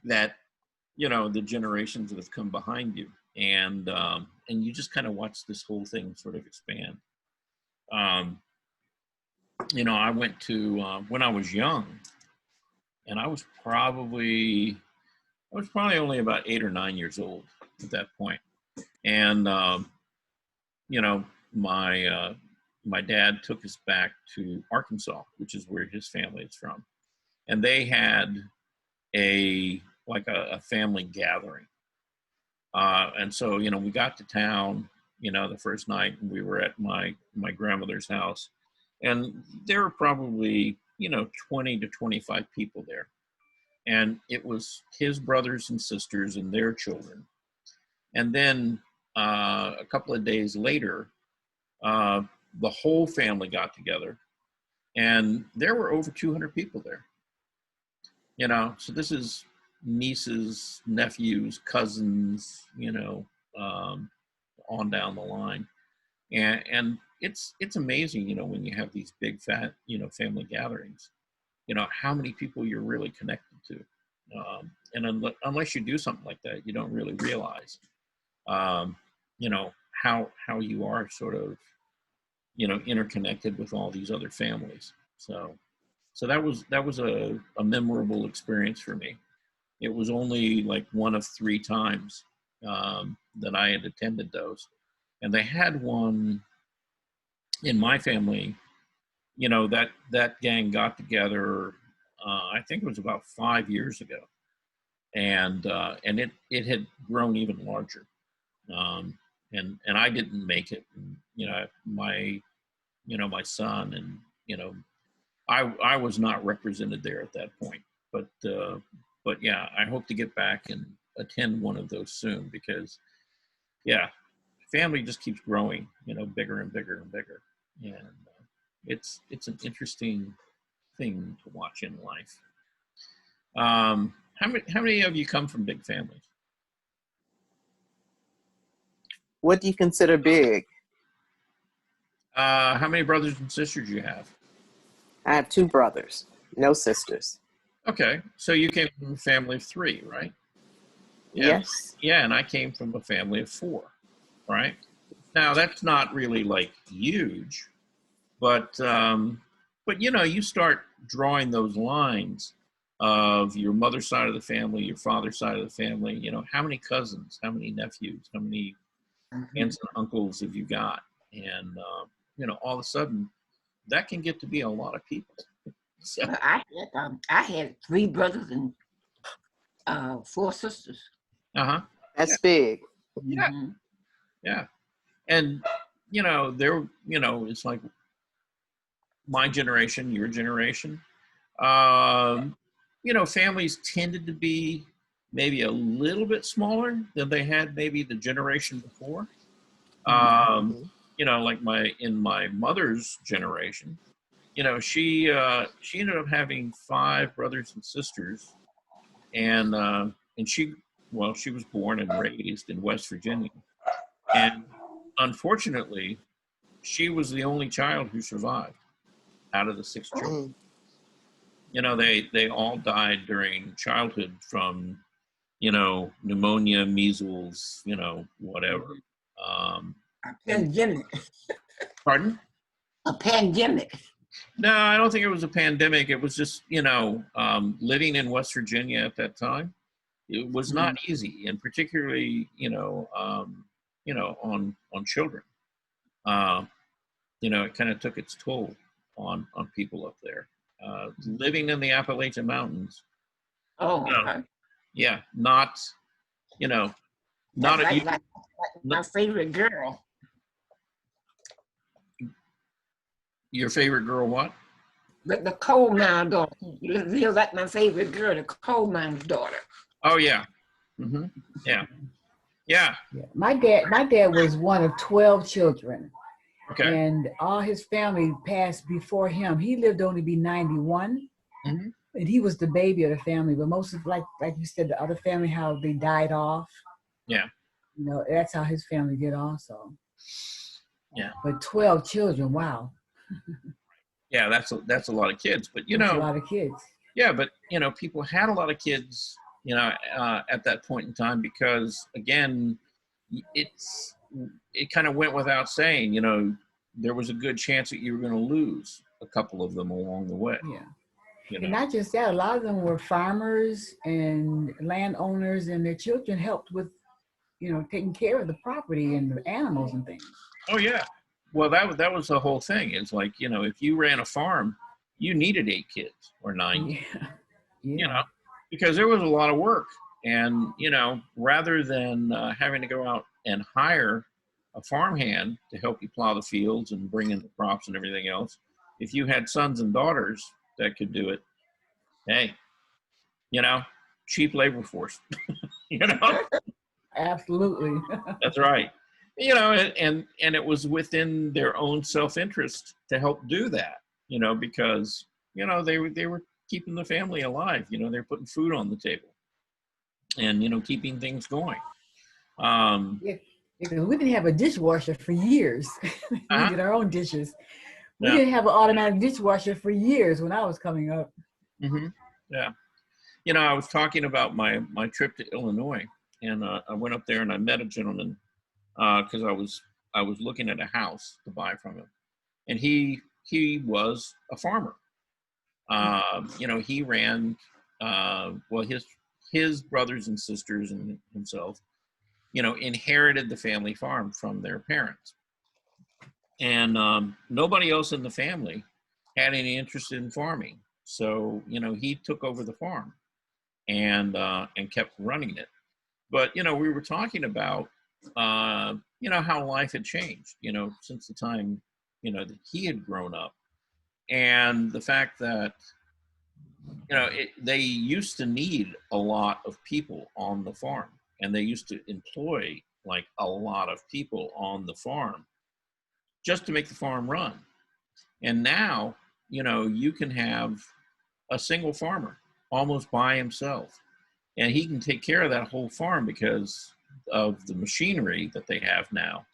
that, the generations that have come behind you. And you just kind of watch this whole thing sort of expand. I went to when I was young, and I was probably only about 8 or 9 years old at that point. And my dad took us back to Arkansas, which is where his family is from, and they had a family gathering. And so, we got to town, the first night, and we were at my grandmother's house, and there were probably, 20 to 25 people there. And it was his brothers and sisters and their children. And then a couple of days later, the whole family got together, and there were over 200 people there. So this is nieces, nephews, cousins, on down the line. And it's amazing, when you have these big fat, family gatherings, how many people you're really connected to. And unless you do something like that, you don't really realize, how you are sort of, interconnected with all these other families. So that was a memorable experience for me. It was only like one of 3 times that I had attended those. And they had one in my family, that gang got together, I think it was about 5 years ago. And it had grown even larger. And I didn't make it. And, my son and, I was not represented there at that point. But yeah, I hope to get back and attend one of those soon, because yeah, family just keeps growing, bigger and bigger and bigger. And it's an interesting thing to watch in life. How many of you come from big families? What do you consider big? How many brothers and sisters do you have? I have 2 brothers, no sisters. Okay, so you came from a family of 3, right? Yeah. Yes. Yeah, and I came from a family of 4, right? Now that's not really like huge, but you start drawing those lines of your mother's side of the family, your father's side of the family. How many cousins, how many nephews, how many aunts and uncles have you got? And all of a sudden, that can get to be a lot of people. So, I had 3 brothers and 4 sisters. That's big. Yeah. Mhm. Yeah. And, it's like my generation, your generation. Families tended to be maybe a little bit smaller than they had maybe the generation before. Like in my mother's generation, she ended up having 5 brothers and sisters, and she was born and raised in West Virginia, and unfortunately, she was the only child who survived out of the 6 children. They all died during childhood from, pneumonia, measles, whatever. A pandemic. Pardon? A pandemic. No, I don't think it was a pandemic. It was just, living in West Virginia at that time. It was not easy, and particularly, on children. It kind of took its toll on people up there. Living in the Appalachian Mountains. Oh, okay. Yeah, not That's a, like my favorite girl. Your favorite girl, what? The coal mine daughter. You feel like my favorite girl, the coal mine's daughter. Oh, yeah. Hmm. Yeah. Yeah. Yeah. My dad was one of 12 children, Okay. and all his family passed before him. He lived only to be 91, Hmm. and he was the baby of the family. But most of, like you said, the other family, how they died off. Yeah. You know, that's how his family did also. Yeah. But 12 children, wow, Yeah. That's a lot of kids, but that's a lot of kids. yeah, but people had a lot of kids, at that point in time because again, it kind of went without saying, there was a good chance that you were going to lose a couple of them along the way. Yeah. You And know. not just that, a lot of them were farmers and landowners, and their children helped with, taking care of the property and the animals and things. Oh yeah. Well, that was the whole thing. It's like, if you ran a farm, you needed 8 kids or 9, Yeah. Yeah. because there was a lot of work. And, rather than having to go out and hire a farmhand to help you plow the fields and bring in the crops and everything else, if you had sons and daughters that could do it, hey, cheap labor force, Absolutely. That's right. And it was within their own self-interest to help do that, because, they were keeping the family alive, they're putting food on the table and, keeping things going. Yeah, because we didn't have a dishwasher for years. We did our own dishes. We Yeah. didn't have an automatic dishwasher for years when I was coming up. Hmm. Yeah. I was talking about my trip to Illinois, and I went up there and I met a gentleman because I was looking at a house to buy from him, and he was a farmer. He ran well, his brothers and sisters and himself, inherited the family farm from their parents, and nobody else in the family had any interest in farming. So he took over the farm and kept running it. But we were talking about how life had changed since the time that he had grown up, and the fact that they used to need a lot of people on the farm, and they used to employ like a lot of people on the farm just to make the farm run. And now you can have a single farmer almost by himself, and he can take care of that whole farm because of the machinery that they have now.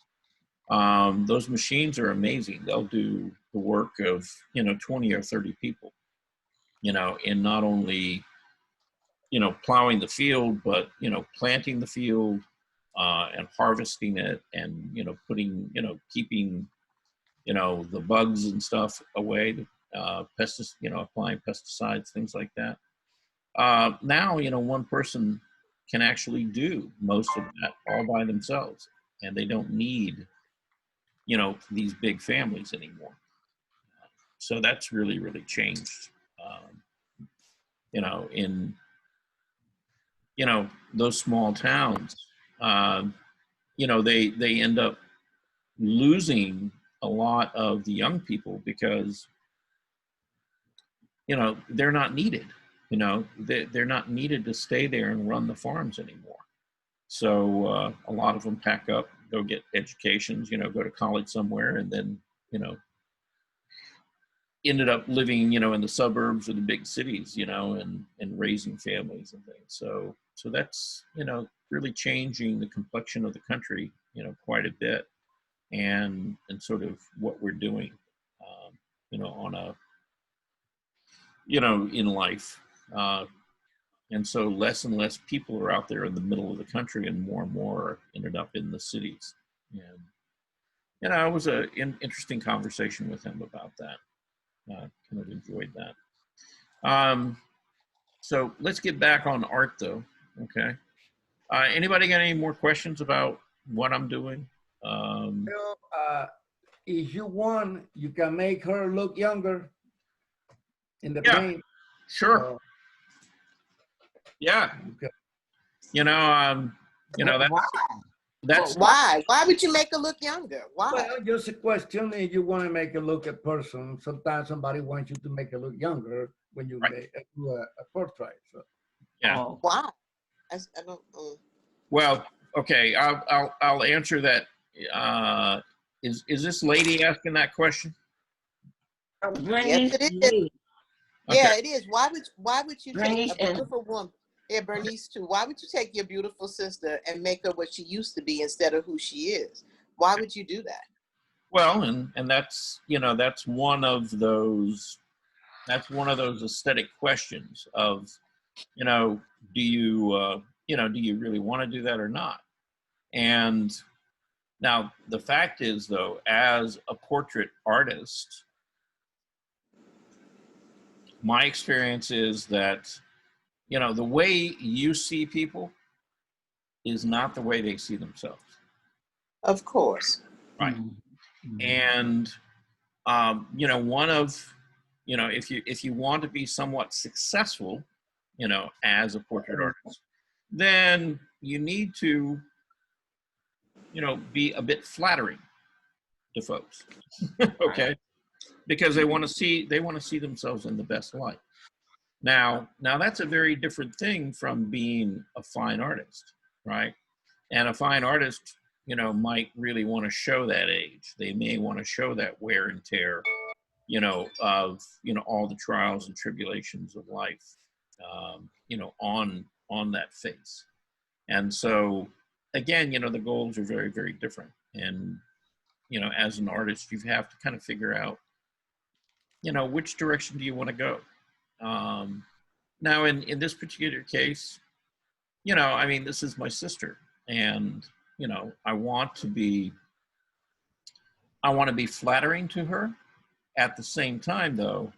Those machines are amazing. They'll do the work of 20 or 30 people, in not only plowing the field, but planting the field and harvesting it, and putting keeping the bugs and stuff away, applying pesticides, things like that. Now, one person can actually do most of that all by themselves, and they don't need, these big families anymore. So that's really, really changed, in, those small towns. They end up losing a lot of the young people because, they're not needed. They're not needed to stay there and run the farms anymore. So a lot of them pack up, go get educations, go to college somewhere, and then, ended up living, in the suburbs or the big cities, and raising families and things. So that's, really changing the complexion of the country, quite a bit, and sort of what we're doing, on a, in life. And so less and less people are out there in the middle of the country, and more ended up in the cities. And, it was an interesting conversation with him about that. Kind of enjoyed that. So let's get back on art though. Okay. Anybody got any more questions about what I'm doing? If you want, you can make her look younger in the Yeah. paint. Sure. Yeah. Okay. That, Wow. that's Why? Why would you make her look younger? Why? Well, just a question. If you want to make it look a person, sometimes somebody wants you to make it look younger when you Right. do a portrait. So. yeah. Oh, Why? I don't. Well, okay, I'll answer that. Is this lady asking that question? Bernice, it is. Lee. Yeah, Okay. it is. Why would you take Bernice a and- beautiful woman? Yeah, Bernice too. Why would you take your beautiful sister and make her what she used to be instead of who she is? Why would you do that? Well, and that's that's one of those aesthetic questions of do you do you really want to do that or not? And now the fact is though, as a portrait artist, my experience is that the way you see people is not the way they see themselves. Of course. Right. And one of if you want to be somewhat successful as a portrait artist, then you need to be a bit flattering to folks. Okay, because they want to see themselves in the best light. Now that's a very different thing from being a fine artist, right? And a fine artist might really want to show that age. They may want to show that wear and tear of all the trials and tribulations of life on that face. And so again, the goals are very, very different. And as an artist, you have to kind of figure out which direction do you want to go. Now in this particular case, I mean, this is my sister, and I want to be flattering to her. At the same time, though,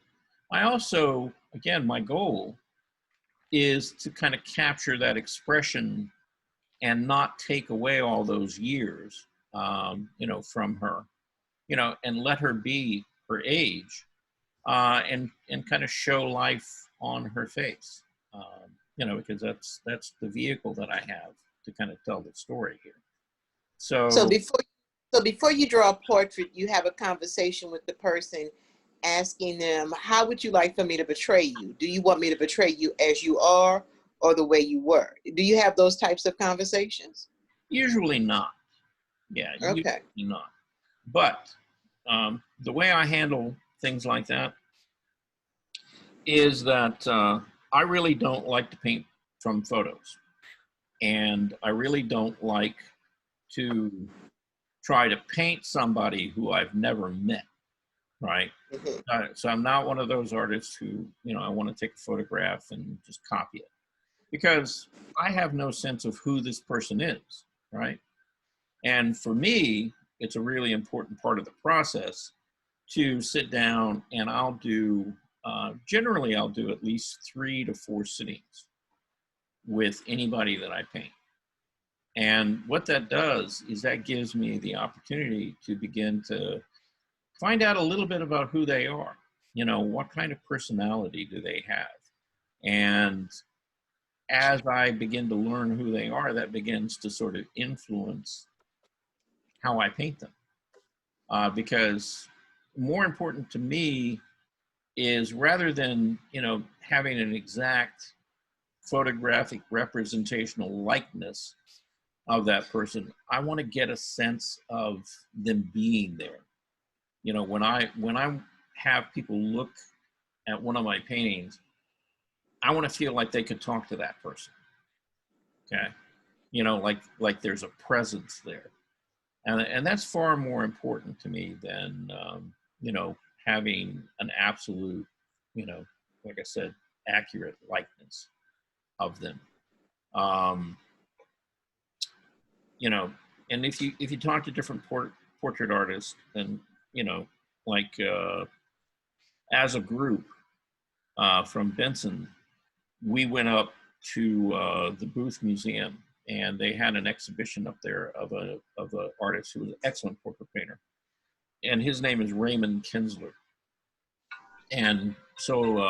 I also, again, my goal is to kind of capture that expression and not take away all those years, from her, and let her be her age, and kind of show life on her face, because that's the vehicle that I have to kind of tell the story here. So before you draw a portrait, you have a conversation with the person, asking them, how would you like for me to portray you? Do you want me to portray you as you are or the way you were? Do you have those types of conversations? Usually not. Yeah, Okay. usually not. But the way I handle things like that is that I really don't like to paint from photos. And I really don't like to try to paint somebody who I've never met, right? So I'm not one of those artists who, I want to take a photograph and just copy it, because I have no sense of who this person is, right? And for me, it's a really important part of the process to sit down, and generally I'll do at least 3 to 4 sittings with anybody that I paint. And what that does is that gives me the opportunity to begin to find out a little bit about who they are. What kind of personality do they have? And as I begin to learn who they are, that begins to sort of influence how I paint them. Because more important to me is, rather than, having an exact photographic representational likeness of that person, I want to get a sense of them being there. When I have people look at one of my paintings, I want to feel like they could talk to that person. Okay, like there's a presence there, and that's far more important to me than having an absolute, like I said, accurate likeness of them. And if you talk to different portrait artists, then as a group from Benson, we went up to the Booth Museum, and they had an exhibition up there of a artist who was an excellent portrait painter, and his name is Raymond Kinsler. And so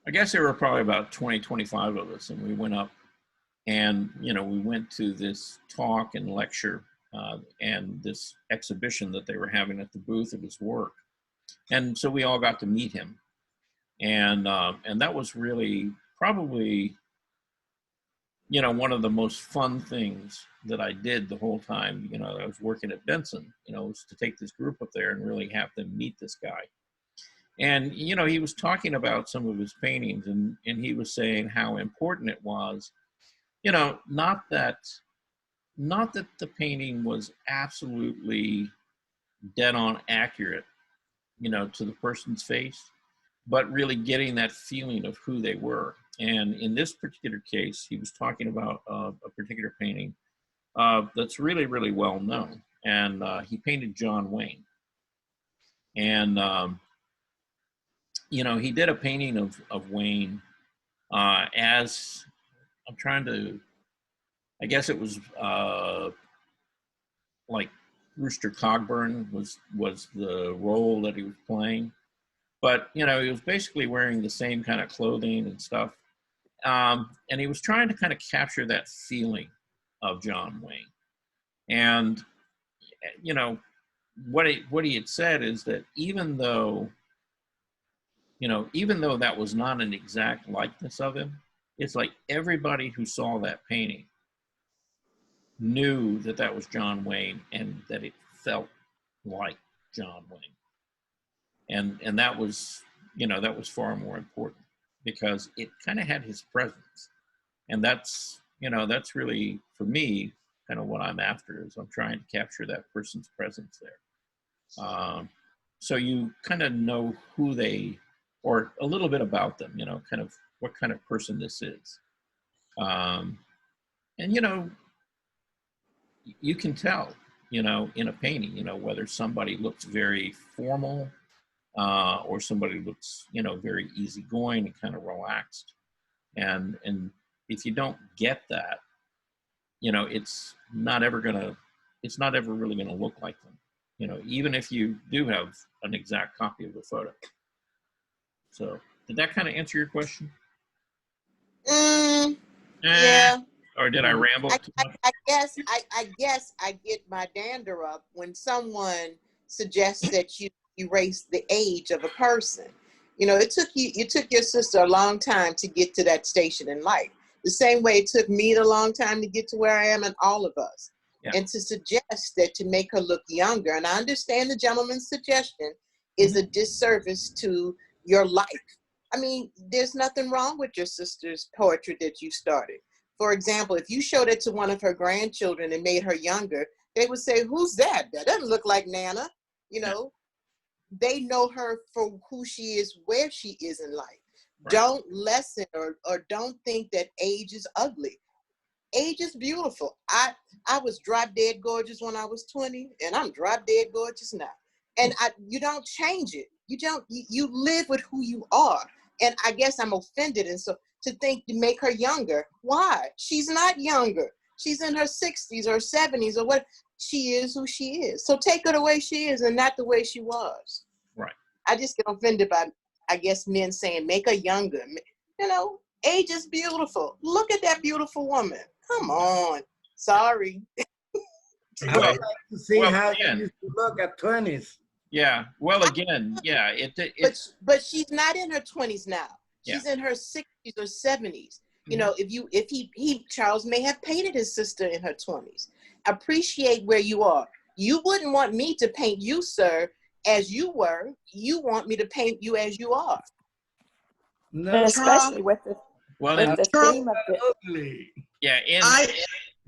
I guess there were probably about 20, 25 of us, and we went up And, you know, we went to this talk and lecture and this exhibition that they were having at the booth of his work. And so we all got to meet him. And that was really probably, you know, one of the most fun things that I did the whole time, you know, I was working at Benson, you know, was to take this group up there and really have them meet this guy. And, you know, he was talking about some of his paintings, and he was saying how important it was, you know, not that the painting was absolutely dead on accurate, you know, to the person's face, but really getting that feeling of who they were. And in this particular case, he was talking about a particular painting that's really, really well known. And he painted John Wayne. And, you know, he did a painting of Wayne as, I'm trying to, I guess it was like Rooster Cogburn was the role that he was playing. But, you know, he was basically wearing the same kind of clothing and stuff. And he was trying to kind of capture that feeling of John Wayne. And, you know, what he had said is that even though that was not an exact likeness of him, it's like everybody who saw that painting knew that that was John Wayne and that it felt like John Wayne. And that was, you know, that was far more important because it kind of had his presence. And that's, you know, that's really, for me, kind of what I'm after is I'm trying to capture that person's presence there. So you kind of know who they, or a little bit about them, you know, kind of what kind of person this is. And, you know, you can tell, you know, in a painting, you know, whether somebody looks very formal or somebody looks, you know, very easygoing and kind of relaxed. And if you don't get that, you know, it's not ever really gonna look like them, you know, even if you do have an exact copy of the photo. So did that kind of answer your question? Yeah. Or did I ramble too much? I guess I get my dander up when someone suggests that you erase the age of a person. You know, it took your sister a long time to get to that station in life. The same way it took me a long time to get to where I am, and all of us. Yeah. And to suggest that to make her look younger, and I understand the gentleman's suggestion, is a disservice to your life. I mean, there's nothing wrong with your sister's portrait that you started. For example, if you showed it to one of her grandchildren and made her younger, they would say, "Who's that? That doesn't look like Nana." You know, they know her for who she is, where she is in life. Right. Don't lessen or don't think that age is ugly. Age is beautiful. I was drop dead gorgeous when I was 20, and I'm drop dead gorgeous now. And you don't change it. You live with who you are. And I guess I'm offended. And so to think to make her younger, why? She's not younger. She's in her 60s or 70s or what. She is who she is. So take her the way she is and not the way she was. Right. I just get offended by, I guess, men saying make her younger. You know, age is beautiful. Look at that beautiful woman. Come on. Sorry. Well, to see how you used to look at 20s. Yeah. Well, again, yeah. But she's not in her 20s now. She's in her 60s or 70s. You know, if Charles may have painted his sister in her 20s. Appreciate where you are. You wouldn't want me to paint you, sir, as you were. You want me to paint you as you are. No, And especially with the theme of ugly. Yeah.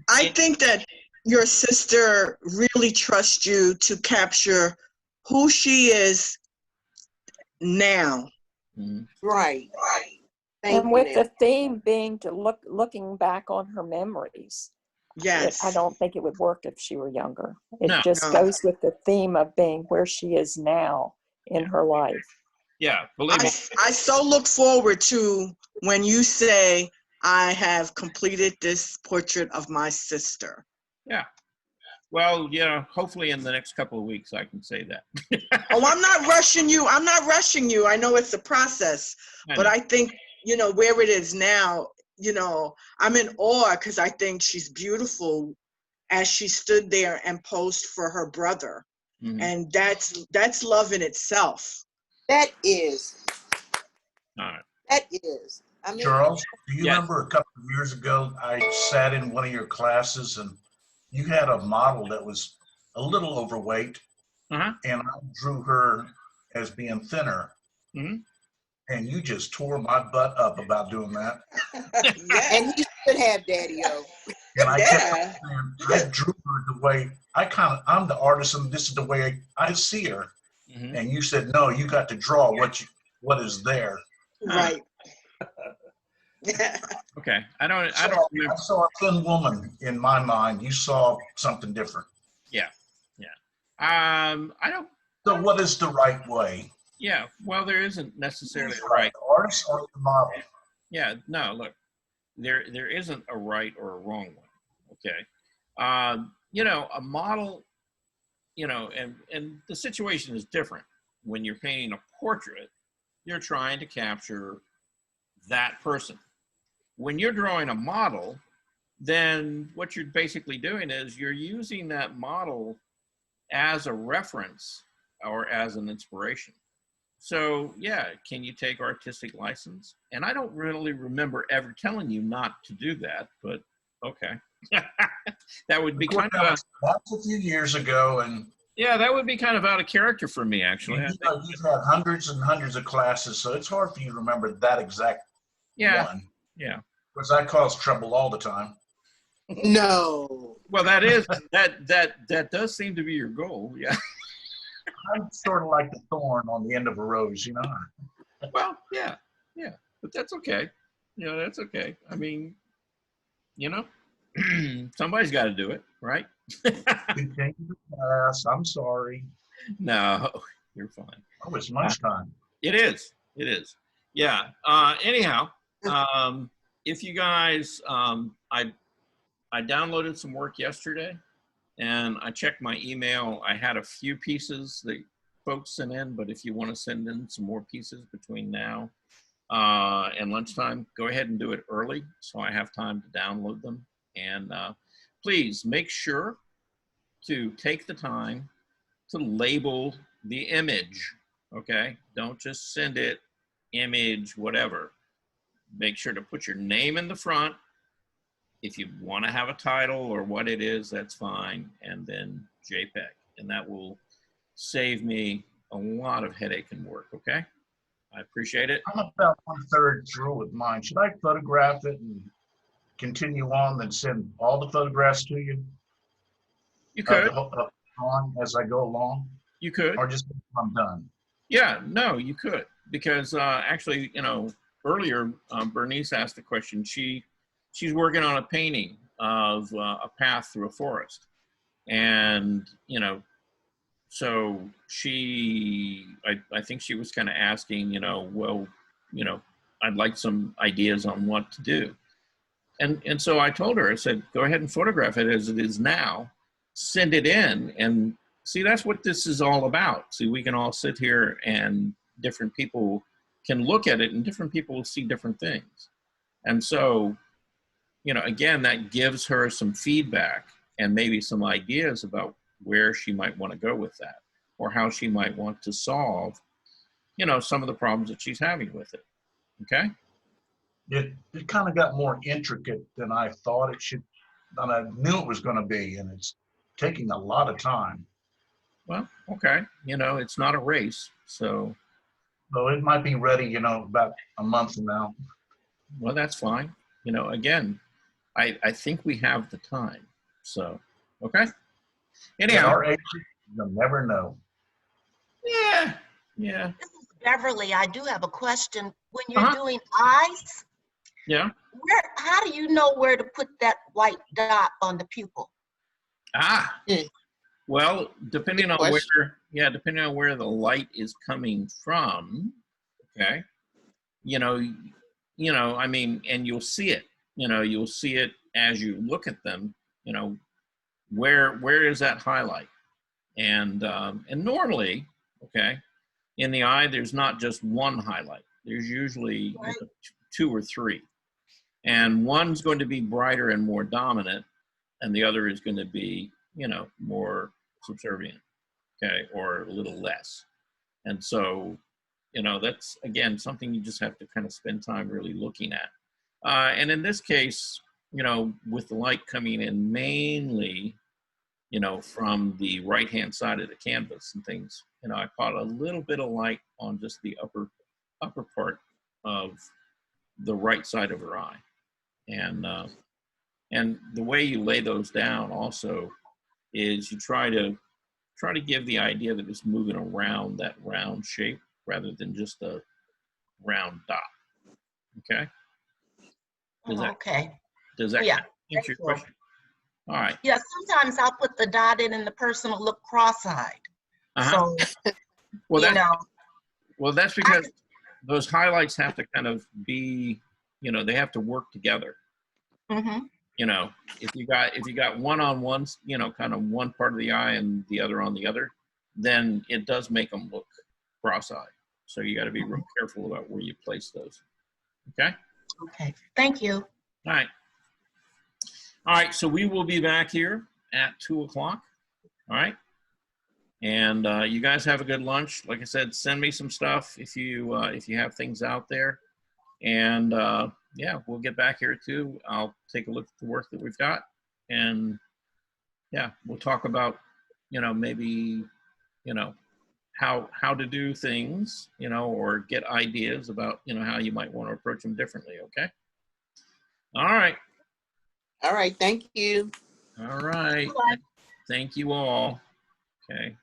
I think that your sister really trusts you to capture who she is now. Mm-hmm. Right. and with the theme being to looking back on her memories. Yes. I don't think it would work if she were younger. It just goes with the theme of being where she is now in her life. Yeah, believe me. I so look forward to when you say, I have completed this portrait of my sister. Yeah. Well, yeah, hopefully in the next couple of weeks I can say that. Oh, I'm not rushing you. I know it's a process, but I think, you know, where it is now, you know, I'm in awe because I think she's beautiful as she stood there and posed for her brother. Mhm. And that's love in itself. That is. All right. That is. I mean, Charles, do you Yes. remember a couple of years ago, I sat in one of your classes and you had a model that was a little overweight, Uh-huh. and I drew her as being thinner. Mhm. And you just tore my butt up about doing that. Yeah. and he should have Daddy-O. And I kept Yeah. saying, I drew her the way I'm the artist, and this is the way I see her. Mhm. And you said, no, you got to draw what is there. Right. Okay. I don't I remember. saw a thin woman in my mind. You saw something different. Yeah. I don't. So what is the right way? Yeah. Well, there isn't necessarily a Right, right. the artist or the model? Yeah. No. Look, there isn't a right or a wrong one. Okay. You know, a model. You know, and the situation is different. When you're painting a portrait, you're trying to capture that person. When you're drawing a model, then what you're basically doing is you're using that model as a reference or as an inspiration. So yeah, can you take artistic license? And I don't really remember ever telling you not to do that, but okay. That would be kind of That's a few years ago, and yeah, that would be kind of out of character for me, actually. you know, you've had hundreds and hundreds of classes, so it's hard for you to remember that exact Yeah, one. yeah. Because I cause trouble all the time. No. Well, that does seem to be your goal. Yeah. I'm sort of like the thorn on the end of a rose, you know. Well, yeah, but that's okay. You know, that's okay. I mean, you know, somebody's got to do it, right? Continue the class. I'm sorry. No, you're fine. Oh, it's lunchtime. It is. It is. Yeah. Anyhow, if you guys, I downloaded some work yesterday, and I checked my email. I had a few pieces that folks sent in, but if you want to send in some more pieces between now and lunchtime, go ahead and do it early so I have time to download them. And please make sure to take the time to label the image, okay? Don't just send it image, whatever. Make sure to put your name in the front. If you want to have a title or what it is, that's fine. And then JPEG. And that will save me a lot of headache and work, okay? I appreciate it. I'm about 1/3 through with mine. Should I photograph it and continue on and send all the photographs to you? You could. On as I go along? You could. Or just when I'm done? Yeah, no, you could. Because actually, you know, earlier, Bernice asked the question. She's working on a painting of a path through a forest. And, you know, so I think she was kind of asking, you know, well, you know, I'd like some ideas on what to do. And so I told her, I said, go ahead and photograph it as it is now, send it in, and see, that's what this is all about. See, we can all sit here and different people can look at it and different people will see different things. And so, you know, again, that gives her some feedback and maybe some ideas about where she might want to go with that or how she might want to solve, you know, some of the problems that she's having with it. Okay? It kind of got more intricate than I thought it should, than I knew it was going to be, and it's taking a lot of time. Well, okay. You know, it's not a race, so. So it might be ready, you know, about a month from now. Well, that's fine. You know, again, I think we have the time, so, okay? At Anyhow. our age, you'll never know. Yeah. This is Beverly. I do have a question. When you're doing eyes, Yeah. how do you know where to put that white dot on the pupil? Well, depending on depending on where the light is coming from, okay, you know, I mean, and you'll see it, you know, you'll see it as you look at them, you know, where is that highlight? And normally, okay, in the eye, there's not just one highlight. There's usually 2 or 3. And one's going to be brighter and more dominant, and the other is going to be, you know, more subservient, okay, or a little less. And so, you know, that's, again, something you just have to kind of spend time really looking at. And in this case, you know, with the light coming in mainly, you know, from the right-hand side of the canvas and things, you know, I caught a little bit of light on just the upper part of the right side of her eye. And the way you lay those down also is you try to give the idea that it's moving around that round shape rather than just a round dot. Okay? Okay. Does that Yeah, answer your question? All right. Yeah, sometimes I'll put the dot in and the person will look cross-eyed. So, Well, you know. Well, that's because those highlights have to kind of be, you know, they have to work together. Mm-hmm. You know, if you got one on one, you know, kind of one part of the eye and the other on the other, then it does make them look cross-eyed. So you got to be real careful about where you place those. Okay? Okay. Thank you. All right. All right. So we will be back here at 2 o'clock. All right. And you guys have a good lunch. Like I said, send me some stuff if you have things out there. And yeah, we'll get back here too. I'll take a look at the work that we've got. And yeah, we'll talk about, you know, maybe, you know, how to do things, you know, or get ideas about, you know, how you might want to approach them differently. Okay. All right. All right. Thank you. All right. Thank you all. Okay.